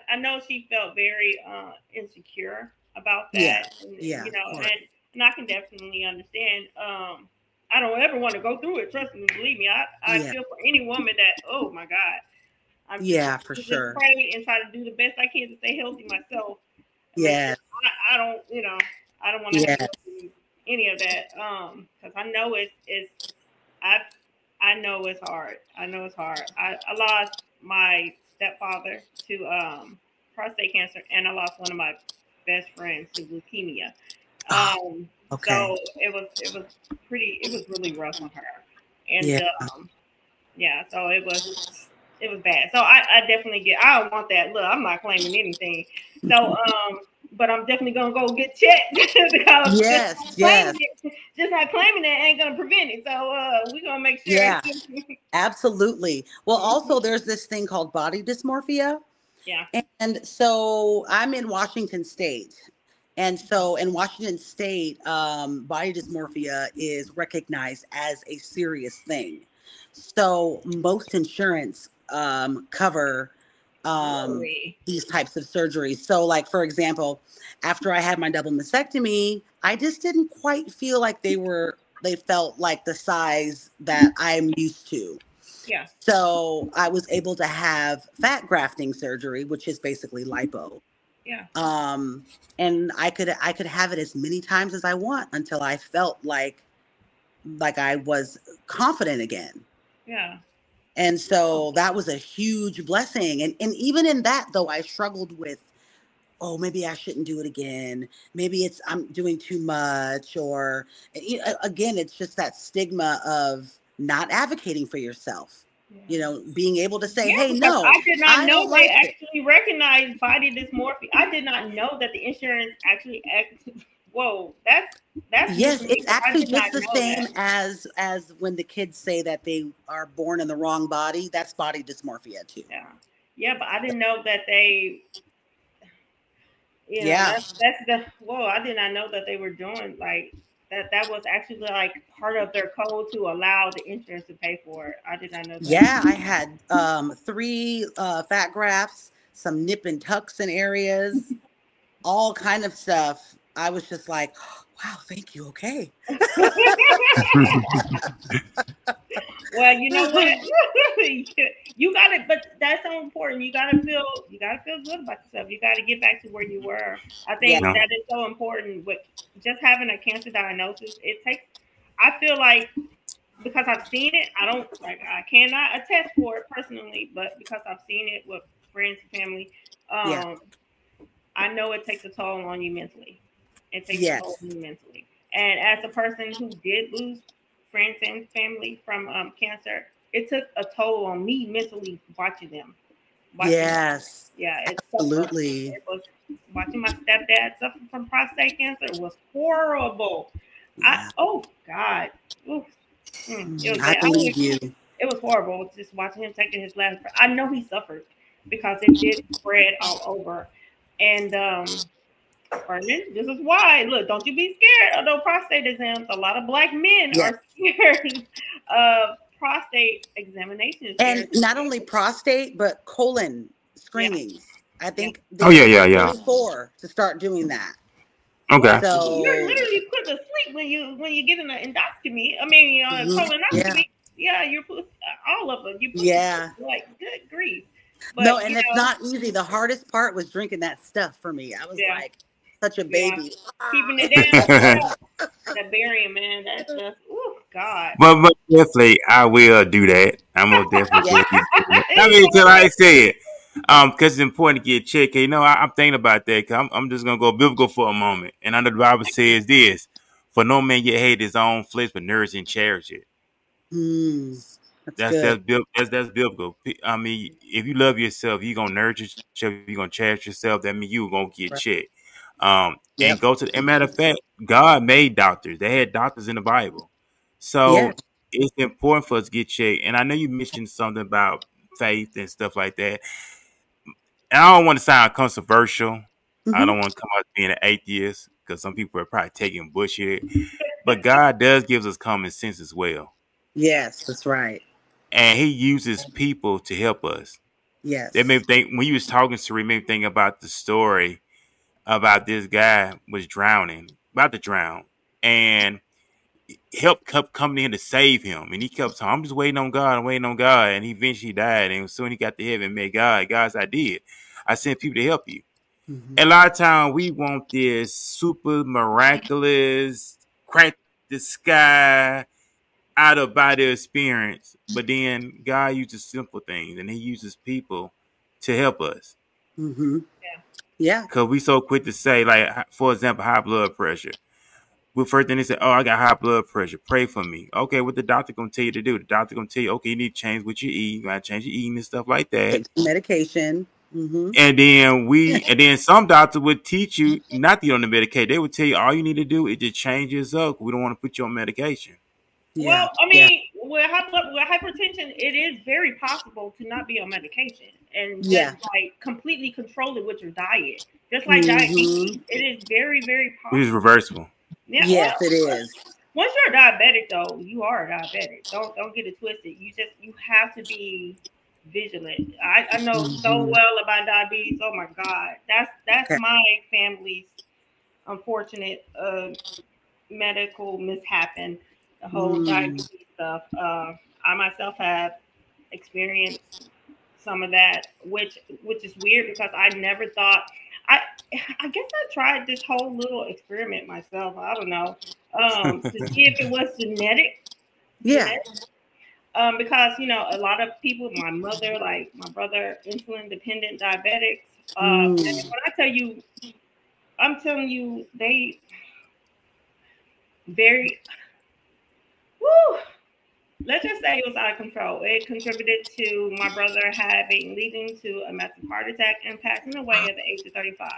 I know she felt very insecure about that. Yeah. And I can definitely understand. I don't ever want to go through it. Trust me, believe me. I feel for any woman that, oh my God. For sure. Pray and try to do the best I can to stay healthy myself. Yeah. I don't want to have to do any of that. Because I know I know it's hard. I know it's hard. I lost my stepfather to prostate cancer, and I lost one of my best friends to leukemia. Okay. So it was really rough on her. And so it was bad. So I definitely I don't want that. Look, I'm not claiming anything. So but I'm definitely gonna go get checked because just not claiming it ain't gonna prevent it. So we're gonna make sure. Yeah, absolutely. Well, also there's this thing called body dysmorphia. Yeah. And so I'm in Washington State. And so in Washington State, body dysmorphia is recognized as a serious thing. So most insurance cover these types of surgeries. So like, for example, after I had my double mastectomy, I just didn't quite feel like they felt like the size that I'm used to. Yeah. So I was able to have fat grafting surgery, which is basically lipo. Yeah. And I could have it as many times as I want until I felt like I was confident again. Yeah. And so that was a huge blessing. And even in that, though, I struggled with, oh, maybe I shouldn't do it again. Maybe I'm doing too much. Or again, it's just that stigma of not advocating for yourself. Being able to say, hey, no. I did not know they actually recognized body dysmorphia. I did not know that the insurance actually whoa, that's yes, it's actually just the same as when the kids say that they are born in the wrong body. That's body dysmorphia too. Yeah, but I didn't know that they You know, Yeah. that's the whoa. I did not know that they were doing like that. That was actually like part of their code to allow the insurance to pay for it. I did not know that. Yeah, I had 3 fat grafts, some nip and tucks in areas, all kind of stuff. I was just like, wow, thank you. Okay. Well, you know what? You got it, but that's so important. You gotta feel good about yourself. You got to get back to where you were. I think Yeah. that is so important. With just having a cancer diagnosis, it takes. I feel like because I've seen it, I don't like. I cannot attest for it personally, but because I've seen it with friends and family, Yeah. I know it takes a toll on you mentally. It takes a toll Yes. on you mentally. And as a person who did lose friends and family from cancer, it took a toll on me mentally watching them. Yes. Yeah, it's suffered. Absolutely. It was watching my stepdad suffer from prostate cancer was horrible. Yeah. Oh God. Oof. It was I bad. believe you. It was horrible just watching him taking his last breath. I know he suffered because it did spread all over. And Vernon, this is why. Look, don't you be scared of those prostate exams. A lot of black men Yes. are scared of prostate examinations. And not only prostate, but colon screenings. I think Oh, yeah. 34 to start doing that. Okay. So You're literally put to sleep when you get an endoscopy. I mean, colonoscopy. Yeah, you're put all of them. You put like good grief. But, no, and it's not easy. The hardest part was drinking that stuff for me. I was like such a baby. Keeping it down. That barium, man. That's just, oh God. But definitely, I will do that. I'm gonna definitely do that. I mean, till I say it, because it's important to get checked. You know, I'm thinking about that. Cause I'm just gonna go biblical for a moment, and I know the Bible says this: "For no man yet hate his own flesh, but nourish and cherish it." That's biblical. I mean, if you love yourself, you're gonna nurture yourself. You're gonna cherish yourself. That means you're gonna get checked. And go to. And matter of fact, God made doctors. They had doctors in the Bible, so it's important for us to get checked. And I know you mentioned something about faith and stuff like that. And I don't want to sound controversial. I don't want to come out being an atheist because some people are probably taking bullshit. But God does give us common sense as well. Yes, that's right. And He uses people to help us. Yes. That made me think when you was talking, Sheree, made me think about the story about this guy was about to drown, and help kept coming in to save him. And he kept saying, I'm just waiting on God, and he eventually died. And soon he got to heaven and met God. God said, I sent people to help you. And a lot of times we want this super miraculous, crack the sky, out of body experience. But then God uses simple things, and He uses people to help us. Yeah. Because we so quick to say, like, for example, high blood pressure. Well, first thing they say, I got high blood pressure. Pray for me. Okay, what the doctor gonna tell you to do? The doctor gonna tell you, okay, you need to change what you eat. You gotta change your eating and stuff like that. Take some medication. And then some doctors would teach you not to be on the medication. They would tell you all you need to do is just change yourself. We don't want to put you on medication. Well, I mean, with hypertension, it is very possible to not be on medication and just like completely control it with your diet. Just like diabetes, it is very, very possible. It's reversible. Yeah, yes, it is. Once you're a diabetic, though, you are a diabetic. Don't get it twisted. You have to be vigilant. I know so well about diabetes. Oh my God, that's my family's unfortunate medical mishap. The whole diabetes stuff. I myself have experienced some of that, which is weird because I never thought. I guess I tried this whole little experiment myself. I don't know to see if it was genetic. Yeah. Because a lot of people, my mother, like my brother, insulin dependent diabetics. And when I'm telling you, they very. Woo! Let's just say it was out of control. It contributed to my brother leading to a massive heart attack and passing away at the age of 35.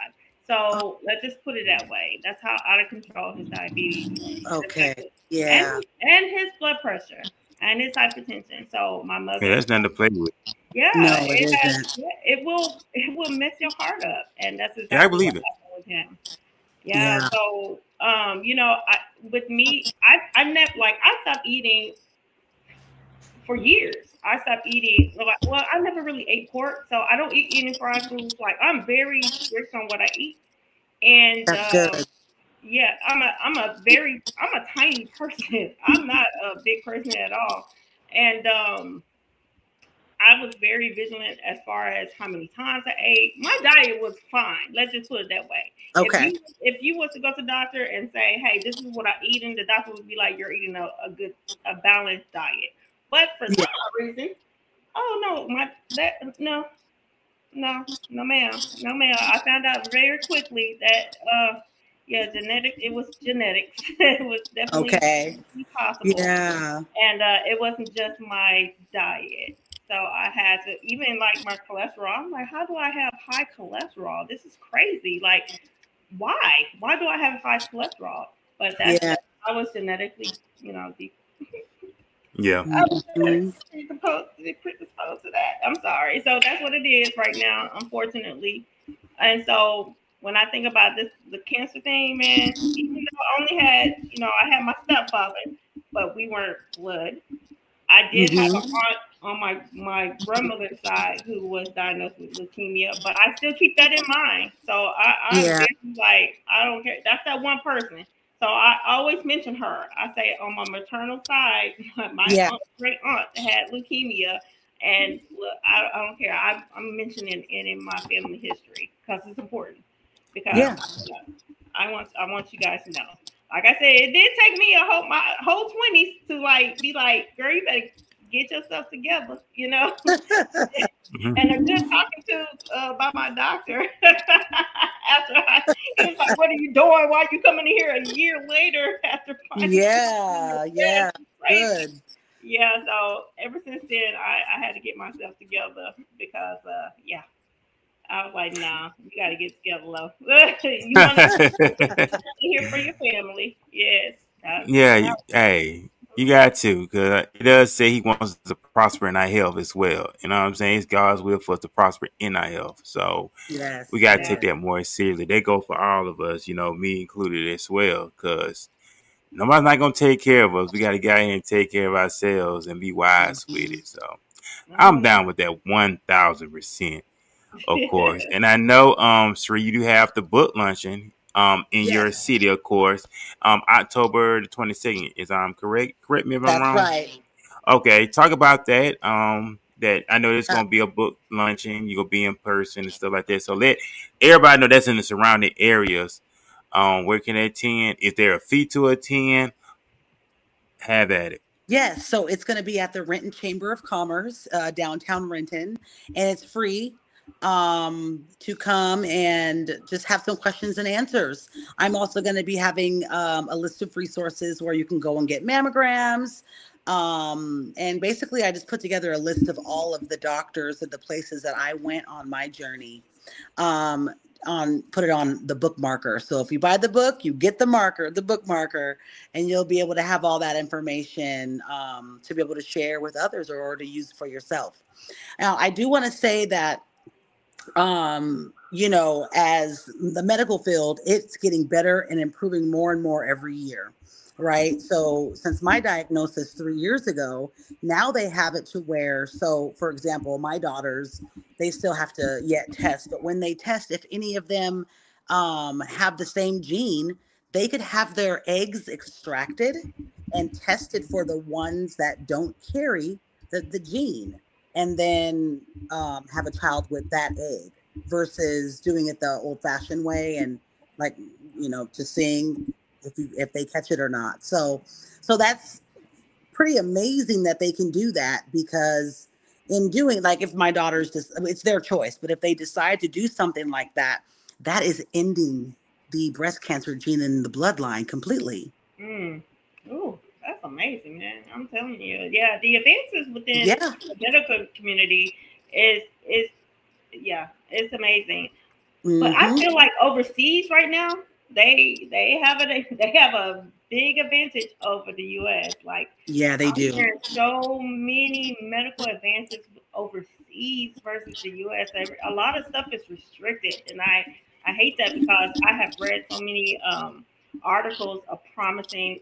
So let's just put it that way. That's how out of control his diabetes was. Okay. Yeah. And his blood pressure and his hypertension. So my mother. Yeah, that's nothing to play with. Yeah, no, it isn't. It will mess your heart up, and that's exactly I believe what it. happened with him. Yeah. So, with me, I never I stopped eating for years. I stopped eating. Well, I never really ate pork, so I don't eat any fried foods. Like I'm very strict on what I eat, and That's good. yeah, I'm a tiny person. I'm not a big person at all, and I was very vigilant as far as how many times I ate. My diet was fine. Let's just put it that way. Okay. If you was to go to the doctor and say, "Hey, this is what I eat," and the doctor would be like, "You're eating a balanced diet." But for some reason, oh no, ma'am. I found out very quickly that it was genetics. It was definitely possible. Yeah. And it wasn't just my diet. So I had to, even like my cholesterol, I'm like, how do I have high cholesterol? This is crazy. Like, why? Why do I have high cholesterol? But I was genetically, Yeah. I was predisposed to that. I'm sorry. So that's what it is right now, unfortunately. And so when I think about the cancer thing, man, even though I only had, I had my stepfather, but we weren't blood. I did have an aunt on my grandmother's side who was diagnosed with leukemia, but I still keep that in mind. So I'm very, like, I don't care. That's that one person. So I always mention her. I say on my maternal side, my great aunt had leukemia, and look, I don't care. I'm mentioning it in my family history because it's important. Because I want you guys to know. Like I said, it did take me my whole 20s to be like, girl, you better get yourself together, Mm-hmm. And a good talking to by my doctor after he was like, "What are you doing? Why are you coming in here a year later after finding?" Good. Yeah. So ever since then, I had to get myself together because I was like, nah, you got to get together, low. You want to be here for your family. Yes. Yeah. Hey, you got to, because it does say he wants us to prosper in our health as well. You know what I'm saying? It's God's will for us to prosper in our health. So we got to take that more seriously. They go for all of us, me included as well, because nobody's not going to take care of us. We got to get out here and take care of ourselves and be wise with it. So I'm down with that 1,000%. Of course. And I know, Sheree, you do have the book luncheon in your city, of course. October the 22nd is correct? Correct me if I'm wrong. That's right. Okay, talk about that. That I know there's gonna be a book luncheon, you're gonna be in person and stuff like that. So let everybody know that's in the surrounding areas. Where can they attend? Is there a fee to attend? Have at it. Yes, so it's going to be at the Renton Chamber of Commerce, downtown Renton, and it's free to come and just have some questions and answers. I'm also going to be having a list of resources where you can go and get mammograms. And basically, I just put together a list of all of the doctors and the places that I went on my journey. Put it on the bookmarker. So if you buy the book, you get the bookmarker, and you'll be able to have all that information to be able to share with others or to use for yourself. Now, I do want to say that, as the medical field, it's getting better and improving more and more every year. Right. So since my diagnosis 3 years ago, now they have it to where, so for example, my daughters, they still have to yet test, but when they test, if any of them have the same gene, they could have their eggs extracted and tested for the ones that don't carry the gene, and then have a child with that egg versus doing it the old fashioned way and just seeing if they catch it or not. So that's pretty amazing that they can do that, because in doing, like, if my daughter's just, it's their choice, but if they decide to do something like that, that is ending the breast cancer gene in the bloodline completely. Oh, that's amazing, man. I'm telling you. Yeah, the advances within the medical community is it's amazing. But I feel like overseas right now, they have a big advantage over the US. Like, they do. There's so many medical advances overseas versus the US. A lot of stuff is restricted, and I hate that because I have read so many articles of promising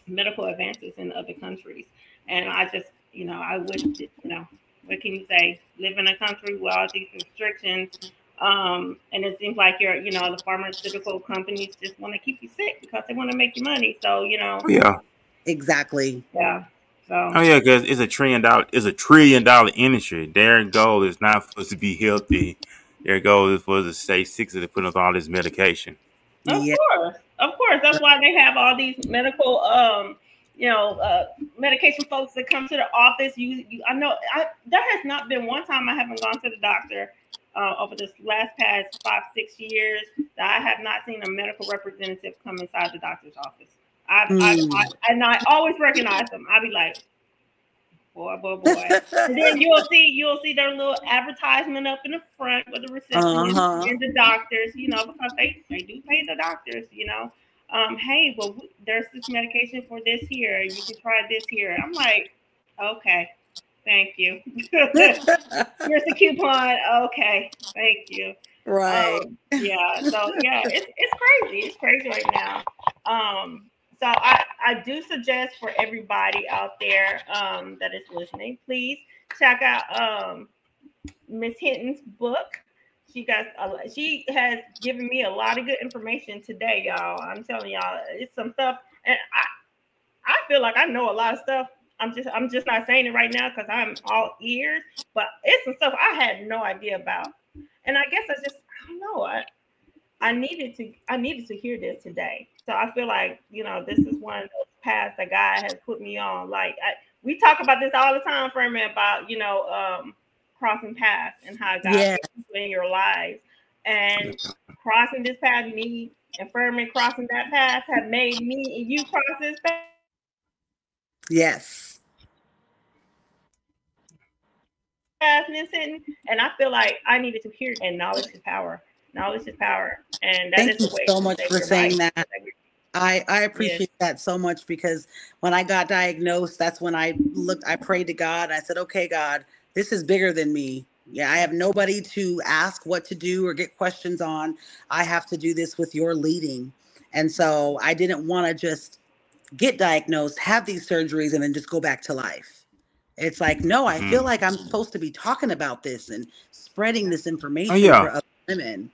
medical advances in other countries, and I just, I wish, what can you say? Live in a country with all these restrictions, and it seems like the pharmaceutical companies just want to keep you sick because they want to make you money. So, Oh, yeah. Exactly. yeah. So. Oh yeah, because it's $1 trillion industry. Their goal is not supposed to be healthy. Their goal is for us to stay sick, so they put us all this medication. Yeah. Of course. That's why they have all these medical, medication folks that come to the office. I know there has not been one time I haven't gone to the doctor over this past 5-6 years that I have not seen a medical representative come inside the doctor's office. And I always recognize them. I'll be like, boy. And then you'll see their little advertisement up in the front with the receptionist and the doctors, because they do pay the doctors, hey, well, there's this medication for this here. You can try this here. I'm like, okay, thank you. Here's the coupon. Okay, thank you. Right. Yeah. So yeah, it's crazy. It's crazy right now. So I do suggest for everybody out there that is listening, please check out Miss Hinton's book. She has given me a lot of good information today, y'all. I'm telling y'all, it's some stuff, and I feel like I know a lot of stuff. I'm just not saying it right now because I'm all ears, but it's some stuff I had no idea about, and I guess I don't know. I needed to hear this today. So I feel like, this is one of those paths that God has put me on. Like we talk about this all the time, Furman, about, crossing paths and how God puts you in your lives. And crossing this path, me and Furman crossing that path have made me and you cross this path. Yes. And I feel like I needed to hear, and knowledge is power. Knowledge is power. And that Thank is you so much for saying that. I appreciate that so much, because when I got diagnosed, that's when I prayed to God. I said, okay, God, this is bigger than me. Yeah, I have nobody to ask what to do or get questions on. I have to do this with your leading. And so I didn't want to just get diagnosed, have these surgeries, and then just go back to life. It's like, no, I feel like I'm supposed to be talking about this and spreading this information for other women.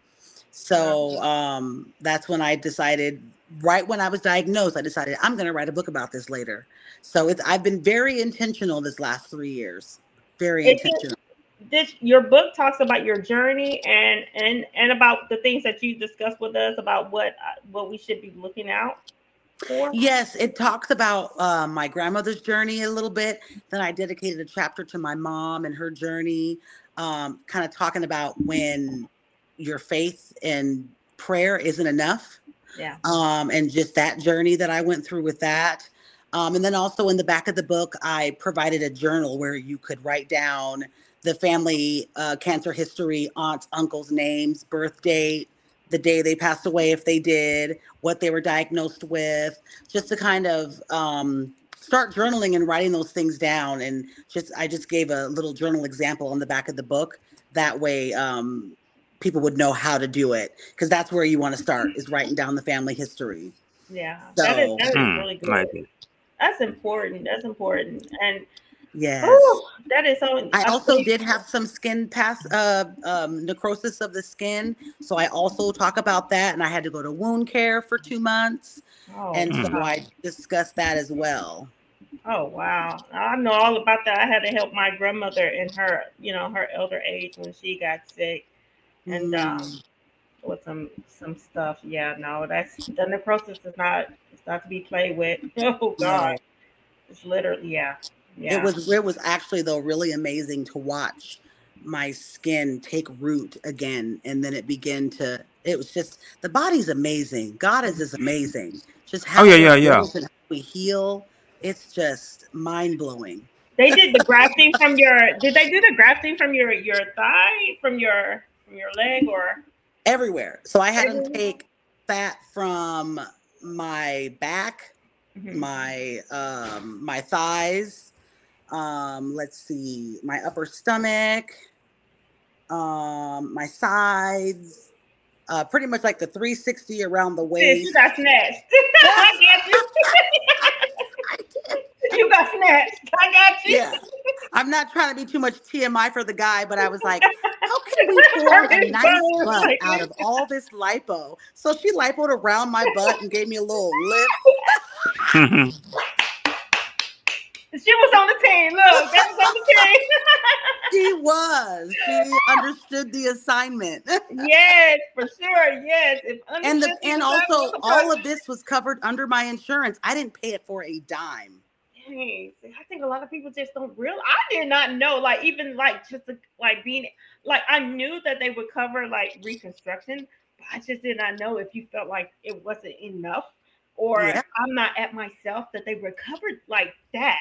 So that's when I decided, right when I was diagnosed, I decided I'm going to write a book about this later. So I've been very intentional this last 3 years. Very intentional. Your book talks about your journey and about the things that you discussed with us about what we should be looking out for. Yes, it talks about my grandmother's journey a little bit. Then I dedicated a chapter to my mom and her journey, kind of talking about when your faith and prayer isn't enough. Yeah. And just that journey that I went through with that. And then also in the back of the book, I provided a journal where you could write down the family cancer history, aunts, uncles' names, birth date, the day they passed away if they did, what they were diagnosed with, just to kind of start journaling and writing those things down. And I just gave a little journal example on the back of the book. That way people would know how to do it, because that's where you want to start, is writing down the family history. Yeah, so, that is really good. Like That's important. And yes, that is so. I also did have some skin necrosis of the skin, so I also talk about that, and I had to go to wound care for 2 months, and so I discussed that as well. Oh wow, I know all about that. I had to help my grandmother in her, her elder age when she got sick, and with some stuff. Yeah, no, the necrosis is not. It's not to be played with. Oh God, it's literally yeah. It was actually, though, really amazing to watch my skin take root again, and then it was just, the body's amazing. God is just amazing. Just how and how we heal. It's just mind blowing. They did the grafting did they do the grafting from your thigh, from your leg, or everywhere? So I had them take fat from my back, my thighs, let's see, my upper stomach, my sides, pretty much like the 360 around the Sis, waist. you got snatched. I got you. You got snatched. I got you. Yeah. I'm not trying to be too much TMI for the guy, but I was like, how can we form a His nice brother was butt like out of all this lipo? So she lipoed around my butt and gave me a little lift. She was on the team. Look, that was on the team. She was. She understood the assignment. Yes, for sure. Yes. If And also all of this was covered under my insurance. I didn't pay it for a dime. Dang, I think a lot of people just don't realize. I did not know, like, even like just like being like, I knew that they would cover like reconstruction, but I just did not know if you felt like it wasn't enough, or Yeah. I'm not at myself that they recovered like that.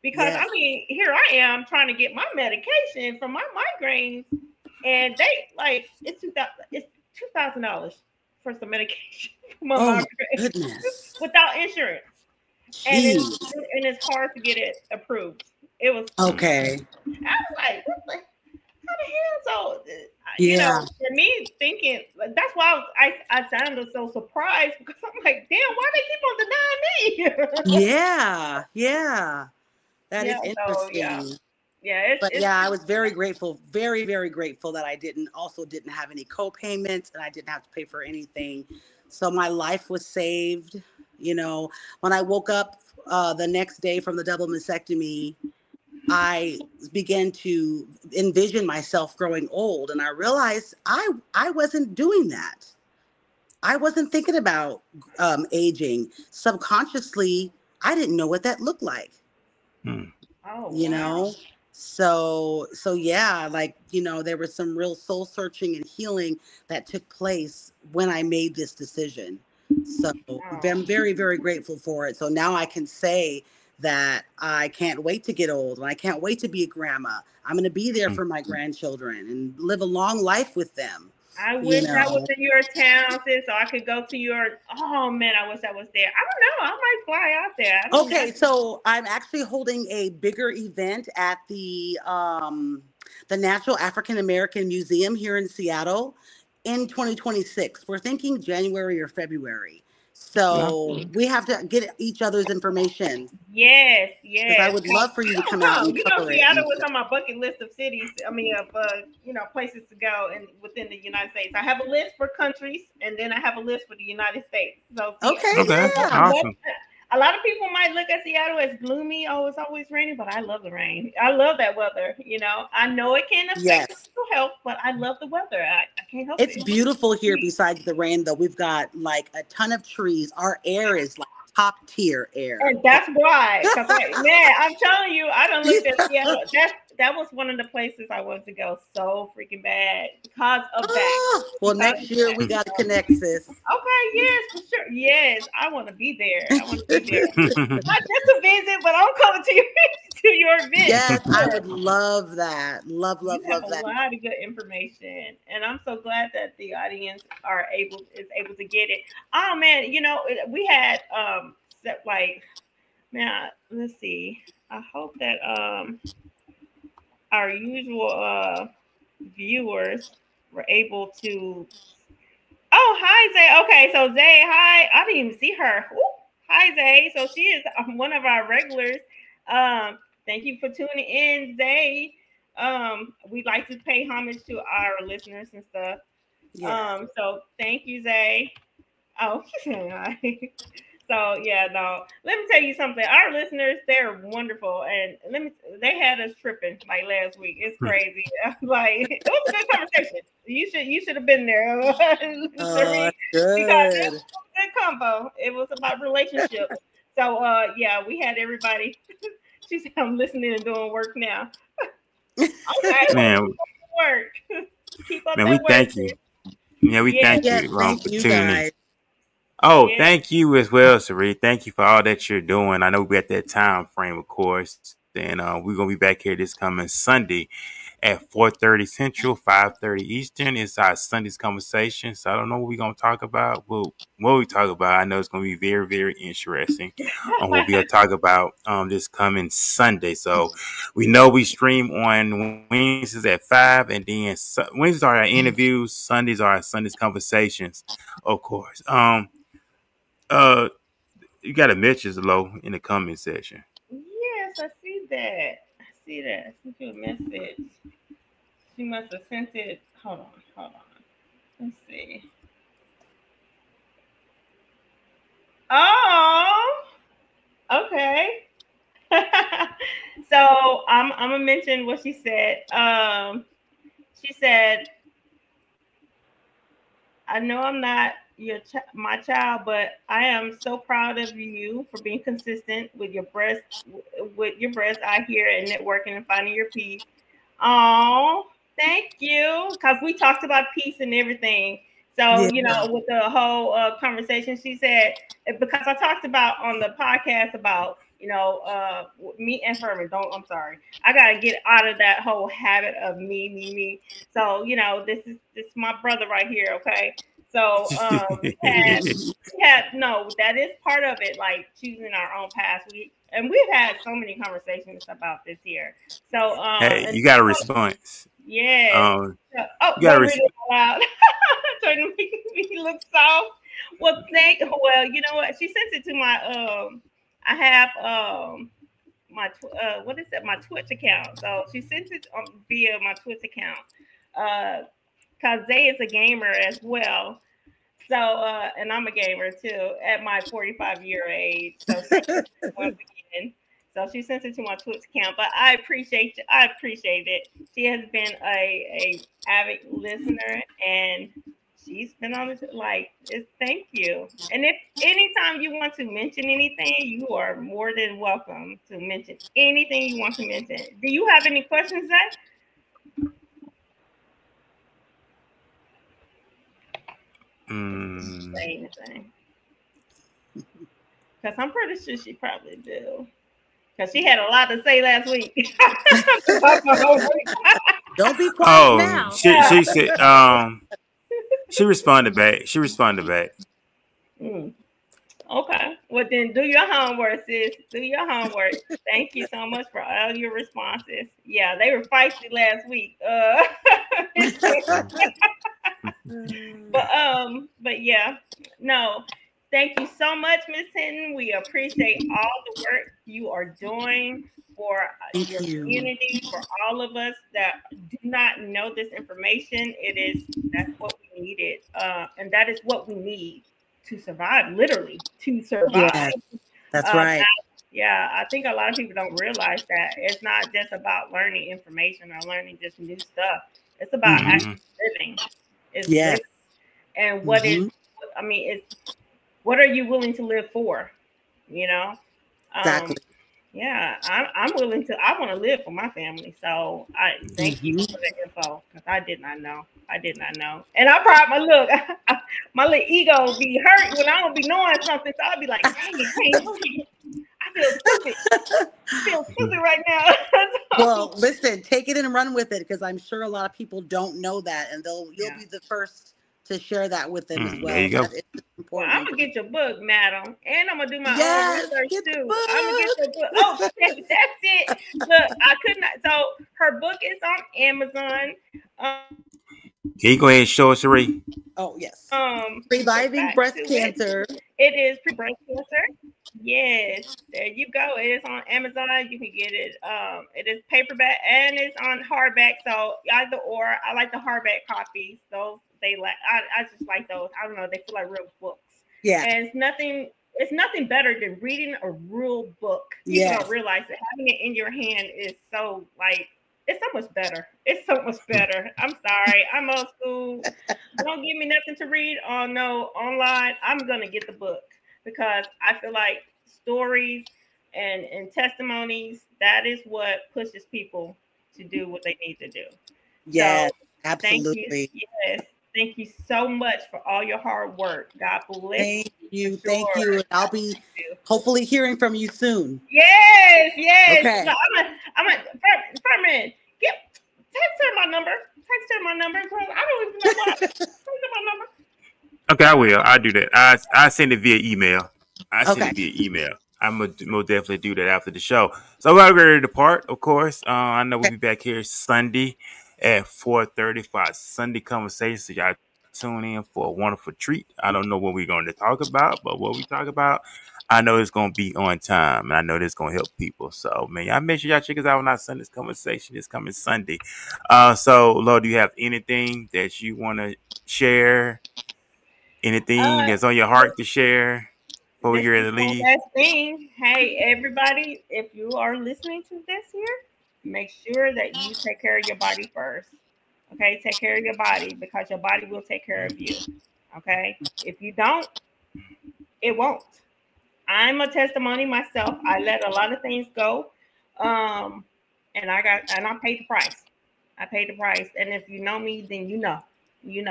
Because Yeah. I mean, here I am trying to get my medication for my migraines, and they like it's $2,000 for some medication for my Oh my migraines goodness. without insurance. And it's hard to get it approved. It was Okay. I was like, what the, how the hell? So you Yeah. know, for me thinking, like, that's why I sounded so surprised, because I'm like, damn, why they keep on denying me? Yeah. Yeah. That is Yeah, so, interesting. yeah, But yeah, I was very grateful, very, very grateful that I didn't have any co-payments, and I didn't have to pay for anything. So my life was saved. You know, when I woke up the next day from the double mastectomy, I began to envision myself growing old, and I realized I wasn't doing that. I wasn't thinking about aging. Subconsciously, I didn't know what that looked like. Oh, You wow. know, so yeah, like, you know, there was some real soul searching and healing that took place when I made this decision. So I'm very, very grateful for it. So now I can say that I can't wait to get old, and I can't wait to be a grandma. I'm going to be there for my grandchildren and live a long life with them. I You wish I was know, in your town, sis, so I could go to your. Oh man, I wish I was there. I don't know. I might fly out there. I don't okay, know. so I'm actually holding a bigger event at the Natural African American Museum here in Seattle in 2026. We're thinking January or February. So we have to get each other's information, Yes, because I yes. would love for you to come out Come. and You know, cover it. Seattle was on my bucket list of cities. I mean, of you know, places to go and within the United States. I have a list for countries, and then I have a list for the United States. So Okay, Okay, yeah. awesome. a lot of people might look at Seattle as gloomy. Oh, it's always raining, but I love the rain. I love that weather. You know, I know it can affect Yes. mental health, but I love the weather. I can't help It's it. beautiful here besides the rain, though. We've got like a ton of trees. Our air is like top tier air. And that's why, because man, I'm telling you, I done looked at Seattle. That was one of the places I wanted to go so freaking bad because of that. Well, Because next year we got to connect, sis. Okay, yes, for sure. Yes, I want to be there. I want to be there. Not just to visit, but I'm coming to your event. Yes, I would love that. Love You have that. a lot of good information, and I'm so glad that the audience is able to get it. Oh man, you know, we had like, man, let's see. I hope that our usual viewers were able to. Oh, hi Zay. Okay, so Zay, hi. I didn't even see her. Ooh, hi Zay. So she is one of our regulars. Thank you for tuning in, Zay. We like to pay homage to our listeners and stuff. Yeah. So thank you, Zay. Oh, so yeah, no. Let me tell you something. Our listeners, they're wonderful, and they had us tripping like last week. It's crazy. Like, it was a good conversation. You should have been there. Sheree, because it was a good combo. It was about relationships. So yeah, we had everybody. She said, I'm listening and doing work now. Okay, Man, work. Keep up man, that we work. thank you. Yeah, we thank Yes, you thank for you tuning in. guys. Oh, Yeah. thank you as well, Sheree. Thank you for all that you're doing. I know we're at that time frame, of course, and we're gonna be back here this coming Sunday at 4:30 Central, 5:30 Eastern. It's our Sunday's conversation. So I don't know what we're gonna talk about. Well, what we talk about, I know it's gonna be very, very interesting on what we're gonna talk about this coming Sunday. So we know we stream on Wednesdays at 5, and then Wednesdays are our interviews, Sundays are our Sunday's conversations, of course. You got a message low in the comment section. Yes, I see that. I see that. I sent you a message. She must have sent it. Hold on. Let's see. Oh, okay. So I'm gonna mention what she said. She said, "I know I'm not my child, but I am so proud of you for being consistent with your breast out here and networking and finding your peace." Oh, thank you. Because we talked about peace and everything. So, with the whole conversation, she said, because I talked about on the podcast about, me and Herman. I'm sorry. I got to get out of that whole habit of me. So, this is my brother right here. Okay. So, that is part of it, like choosing our own path. We've had so many conversations about this here. So, hey, you got a response. Yeah. You got to read it out loud. Trying to make me look soft. Well, you know what? She sent it to my I have my what is that? My Twitch account. So she sent it via my Twitch account. Cause Zay is a gamer as well. So and I'm a gamer too at my 45-year age. So once again. So she sent it to my Twitch account, but I appreciate it. She has been a avid listener, and she's been on it. Thank you. And if anytime you want to mention anything, you are more than welcome to mention anything you want to mention. Do you have any questions, Zach? Say anything, because I'm pretty sure she probably do. Because she had a lot to say last week. Don't be quiet now. She said, she responded back. Okay. Well, then do your homework, sis. Do your homework. Thank you so much for all your responses. Yeah, they were feisty last week. But yeah, no. Thank you so much, Miss Hinton. We appreciate all the work you are doing for your community, for all of us that do not know this information. That's what we needed. And that is what we need to survive, literally, to survive. Yes, that's right. I think a lot of people don't realize that it's not just about learning information or learning just new stuff. It's about actually living. It's living. And what are you willing to live for? Exactly. I'm willing to. I want to live for my family. So I thank you for the info, because I did not know. And I probably my little ego be hurt when I don't be knowing something. So I'll be like, dang, I feel stupid right now. Well, listen, take it and run with it, because I'm sure a lot of people don't know that, and you'll be the first to share that with them as well. There you go. Well, I'm gonna get your book, madam, and I'm gonna do my own research too. I'm gonna get your book. Oh, that's it. Look, I could not. So her book is on Amazon. Can you go ahead and show us, Sheree? Oh yes. Previving breast cancer. It is breast cancer. Yes, there you go. It is on Amazon. You can get it. It is paperback and it's on hardback. So either or. I like the hardback copies. Those I just like those. I don't know. They feel like real books. Yeah. And it's nothing better than reading a real book. You don't realize that having it in your hand is so it's so much better. It's so much better. I'm sorry. I'm old school. Don't give me nothing to read online. I'm gonna get the book, because I feel like stories and testimonies, that is what pushes people to do what they need to do. Yes, so, absolutely. Thank you so much for all your hard work. God bless you. Thank you. I'll be hopefully hearing from you soon. Yes. Okay. So I'm a Furman, text Okay, I will. I'll do that. I send it via email. I send Okay. it via email. I'm gonna most definitely do that after the show. So we're ready to depart, of course. I know we'll Okay. be back here Sunday at 4:30 for our Sunday conversation. So y'all tune in for a wonderful treat. I don't know what we're going to talk about, but what we talk about, I know it's going to be on time, and I know it's going to help people. So man, y'all make sure y'all check us out on our Sunday's conversation this coming Sunday. So Lord, do you have anything that you want to share? Anything Uh, that's on your heart to share before we this get ready is to one leave? last thing. Hey, everybody, if you are listening to this here, make sure that you take care of your body first. Okay, take care of your body because your body will take care of you. Okay, if you don't, it won't. I'm a testimony myself. I let a lot of things go, um, and I paid the price. I paid the price, and if you know me, then you know, you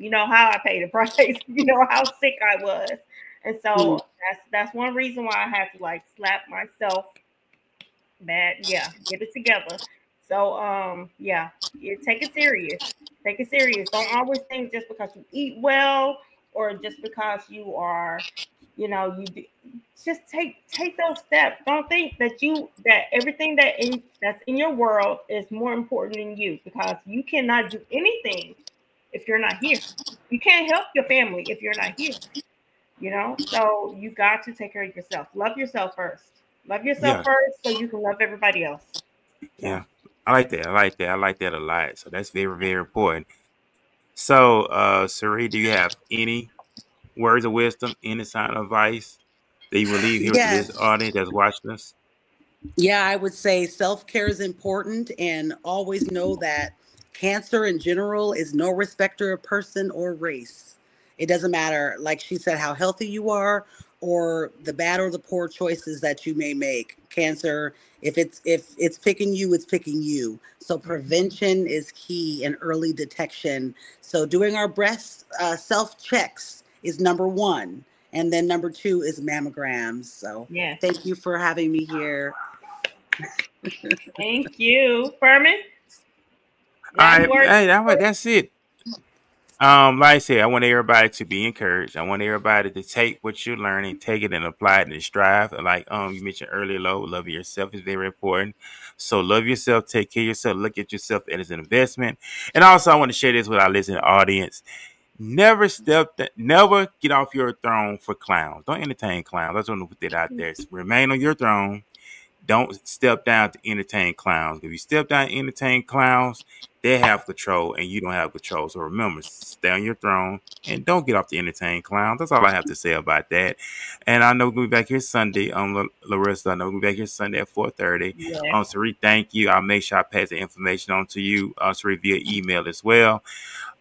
know how I paid the price. You know how sick I was, and Mm. so that's one reason why I had to like slap myself that yeah, get it together. So yeah, take it serious. Take it serious. Don't always think just because you eat well or just because you are, you know, just take those steps. Don't think that that everything that's in your world is more important than you because you cannot do anything if you're not here. You can't help your family if you're not here. You know, so you got to take care of yourself. Love yourself first. Love yourself Yeah, first so you can love everybody else. So, yeah. I like that. I like that. I like that a lot. So that's very, very important. So, Sari, do you have any words of wisdom, any sign of advice that you will leave here with the list Yes. audience that's watching us? Yeah, I would say self care is important, and always know that cancer in general is no respecter of person or race. It doesn't matter, like she said, how healthy you are or the bad or the poor choices that you may make. Cancer, if it's picking you, it's picking you. So mhm. prevention is key and early detection. So doing our breast self checks is number one, and then number two is mammograms. So Yes. thank you for having me here. Thank you. Furman, All last right. word. Hey, that's it. Like I said, I want everybody to be encouraged. I want everybody to take what you're learning, take it and apply it and strive. Like you mentioned earlier, love yourself is very important. So love yourself, take care of yourself, look at yourself as an investment. And also I want to share this with our listening audience. Never get off your throne for clowns. Don't entertain clowns. I just want to put that out there. Remain on your throne. Don't step down to entertain clowns. If you step down to entertain clowns, they have control and you don't have control. So remember, stay on your throne and don't get off to entertain clowns. That's all I have to say about that. And I know we'll be back here Sunday. Larissa, I know we'll be back here Sunday at 4:30. Yes. Sari, thank you. I'll make sure I pass the information on to you, Sari, via email as well.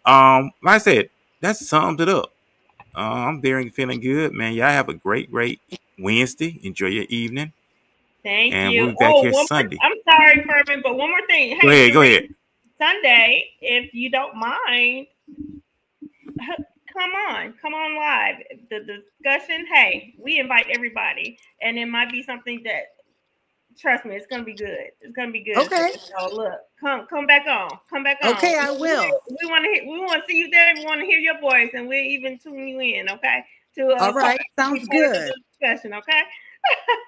Like I said, that sums it up. I'm very feeling good, man. Y'all have a great Wednesday. Enjoy your evening. Thank And you. we'll be back Oh, here Sunday. I'm sorry, Furman, but one more thing. Go Hey, ahead. Go ahead. Sheree, Sunday, if you don't mind, come on live. The discussion, hey, we invite everybody, and it might be something that trust me, it's gonna be good. It's gonna be good. So, Okay. so look, come back on, come back on. Okay, I will. We want to see you there. We want to hear your voice, and we'll even tune you in. Okay, to All right. be Sounds part of good. the discussion. Okay.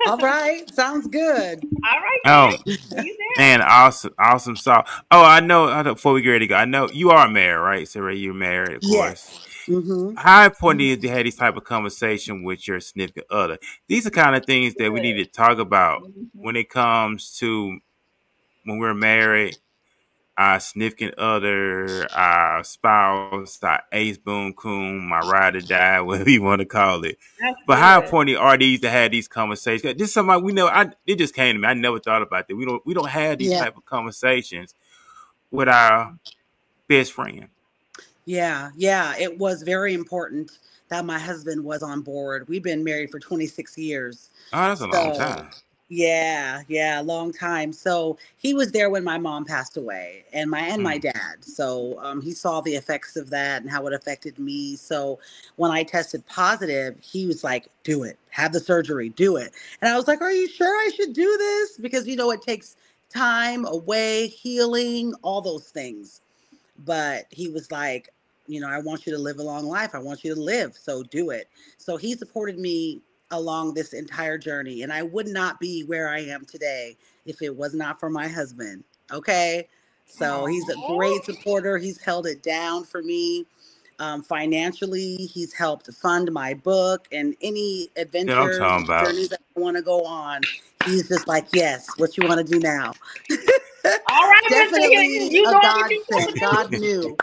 All right. Sounds good. All right then. Oh, See you there. man, awesome sauce. Oh, I know. Before we get ready to go, I know you are married, right? So, Ray, you're married, of course. Yes. Mm-hmm. How important is it to have these type of conversation with your significant other? These are kind of things that we need to talk about Mhm. when it comes to when we're married, our significant other, our spouse, our ace boom coon, my ride or die, whatever you want to call it. That's But how good. important are these to have these conversations? This is somebody we know. It just came to me. I never thought about that. We don't have these Yeah. type of conversations with our best friend. Yeah. Yeah. It was very important that my husband was on board. We've been married for 26 years. Oh, that's a long So, time. yeah, yeah, long time. So he was there when my mom passed away, and my Mm. dad. So he saw the effects of that and how it affected me. So when I tested positive, he was like, "Do it, have the surgery, do it." And I was like, "Are you sure I should do this?" Because it takes time away, healing, all those things. But he was like, you know, I want you to live a long life. I want you to live. So do it. So he supported me along this entire journey. And I would not be where I am today if it was not for my husband. Okay. So he's a great supporter. He's held it down for me. Financially, he's helped fund my book and any That I'm adventures, talking about. journeys that I want to go on. He's just like, yes, what you want to do now? All right, Mr. Hinton, Definitely you a know what you godsend. God knew.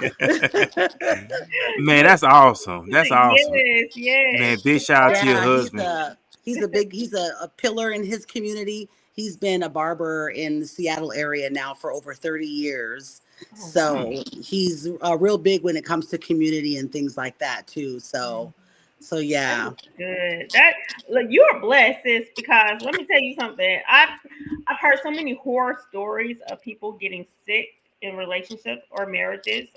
Man, that's awesome. That's awesome. Yes, yes. Man, big shout out to your Yeah, husband. he's a pillar in his community. He's been a barber in the Seattle area now for over 30 years. Oh, So wow. he's real big when it comes to community and things like that too. So yeah. That is good. That look, you are blessed, sis, because let me tell you something. I've heard so many horror stories of people getting sick in relationships or marriages,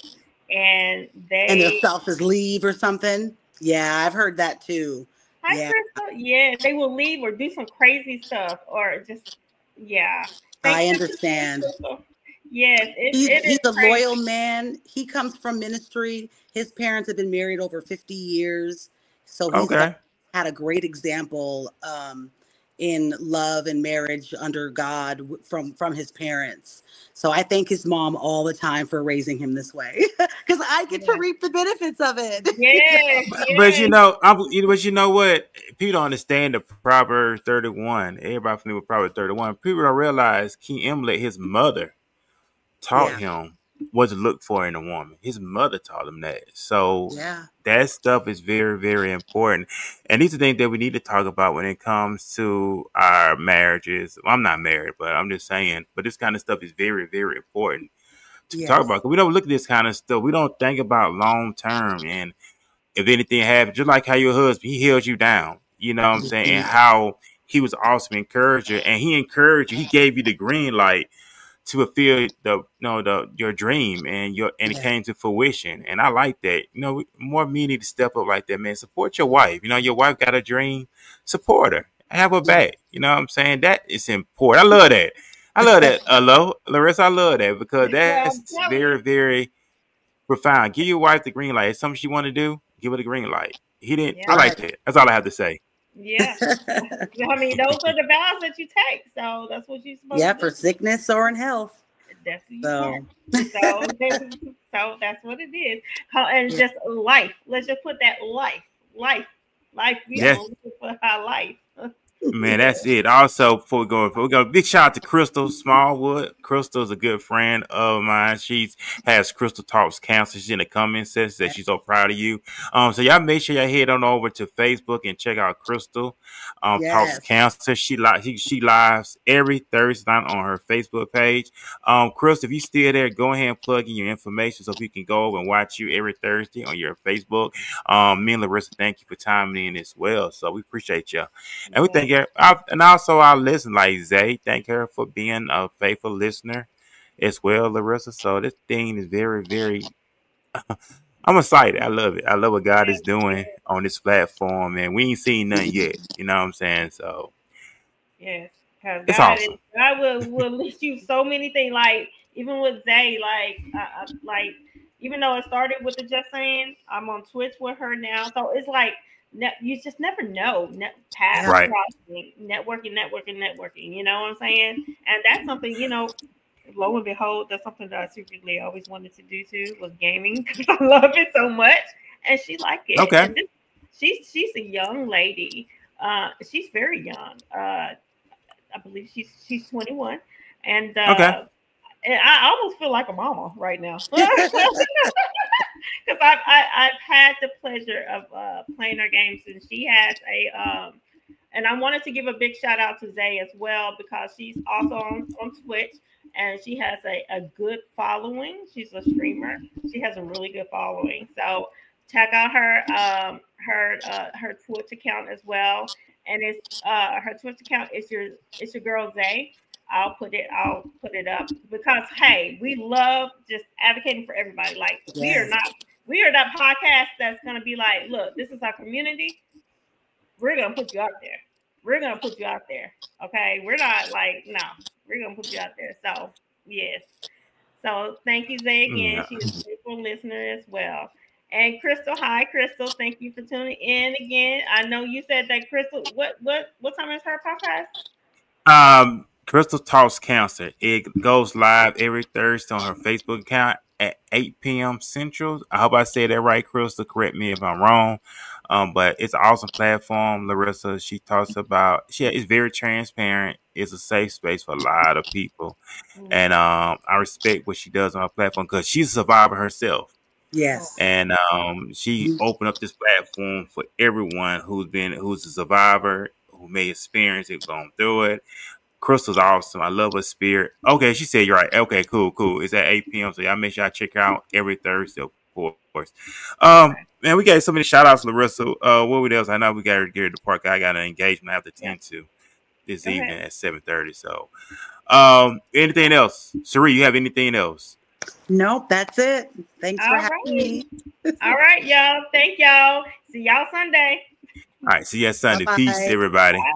and And their they spouses leave or something. Yeah, I've heard that too. hi Yeah, Crystal. Yeah, they will leave or do some crazy stuff or just yeah. I Thanks for sharing, understand. Crystal. Yes, it He's is a crazy. loyal man. He comes from ministry. His parents have been married over 50 years. So Okay. had a great example in love and marriage under God from his parents. So I thank his mom all the time for raising him this way because I get to Yeah. reap the benefits of it. Yes, But you yes, know, but you know what? People don't understand the Proverbs 31. Everybody familiar with Proverbs 31. People don't realize King Emlet, his mother, taught Yeah, him what to look for in a woman. His mother taught him that. So yeah, that stuff is very, very important. And these are things that we need to talk about when it comes to our marriages. Well, I'm not married, but I'm just saying. But this kind of stuff is very, very important to talk yes, about. 'Cause we don't look at this kind of stuff. We don't think about long term and if anything happened, just like how your husband, he held you down. You know what I'm saying? And mhm, how he was awesome encourager and he encouraged you. He gave you the green light to fulfill the your dream and it yeah, came to fruition. And I like that. You know, more men need to step up like that, man. Support your wife. You know, your wife got a dream, support her. Have her yeah. back. You know what I'm saying? That is important. I love that. I love that. Hello, Larissa, I love that because well, that's I'm telling very, you, very profound. Give your wife the green light. It's something she want to do. Give her the green light. He didn't. I yeah, like Right. that. That's all I have to say. yeah. I mean, those are the vows that you take. So that's what you're supposed Yeah, to for do. sickness or in health. That's what you part. So So, so that's what it is. And just life. Let's just put that life, life. We are Yes. looking for our life. Man, that's it. Also, before we go, big shout out to Crystal Smallwood. Crystal is a good friend of mine. She's has Crystal Talks Cancer. She's in the comment section. Says she's so proud of you. So y'all make sure y'all head on over to Facebook and check out Crystal Talks yes, Cancer. She lives every Thursday night on her Facebook page. Crystal, if you still there, go ahead and plug in your information so people can go over and watch you every Thursday on your Facebook. Me and Larissa, thank you for timing in as well. So we appreciate you. And we Yeah. thank her, and also our listeners like Zay. Thank her for being a faithful listener as well, Larissa. So this thing is very, very. I'm excited. I love it. I love what God is doing Yes. on this platform, and we ain't seen nothing yet. You know what I'm saying? So Yes, because it's awesome. God will list you so many things. Like even with Zay, like even though it started with the just saying, I'm on Twitch with her now, so it's like you just never know. Paths yeah, Right. crossing, networking. You know what I'm saying? And that's something lo and behold, that's something that I secretly always wanted to do too was gaming because I love it so much, and she liked it. Okay. And she's a young lady. She's very young. I believe she's 21, and Okay. and I almost feel like a mama right now because I've had the pleasure of playing her games, and she has and I wanted to give a big shout out to Zay as well because she's also on Twitch and she has a good following. She's a streamer. She has a really good following. So check out her Twitch account as well. And it's her Twitch account is your girl Zay. I'll put it up because hey, we love just advocating for everybody. Like yes, we are that podcast that's gonna be like, look, this is our community. We're gonna put you out there. We're gonna put you out there. Okay. We're not like, no, we're gonna put you out there. So yes. So thank you, Zay, again. Yeah. She's a faithful listener as well. And Crystal, hi Crystal. Thank you for tuning in again. I know you said that Crystal. What time is her podcast? Crystal Talks Cancer. It goes live every Thursday on her Facebook account at 8 p.m. Central. I hope I said that right, Crystal. Correct me if I'm wrong. But it's an awesome platform, Larissa. She talks about. It's very transparent. It's a safe space for a lot of people, and I respect what she does on her platform because she's a survivor herself. Yes. And she opened up this platform for everyone who's a survivor, who may experience it, gone through it. Crystal's awesome. I love her spirit. Okay, she said you're right. Okay, cool. It's at 8 p.m. So y'all make sure I check her out every Thursday, of course. Man, we got so many shout outs, Larissa. What else? I know we got to get to the park. I got an engagement I have to tend to this evening at 7:30. So anything else? Sheree, you have anything else? Nope, that's it. Thanks for having me. All right, y'all. Thank y'all. See y'all Sunday. All right, see you Sunday. Bye-bye. Peace, everybody. Bye.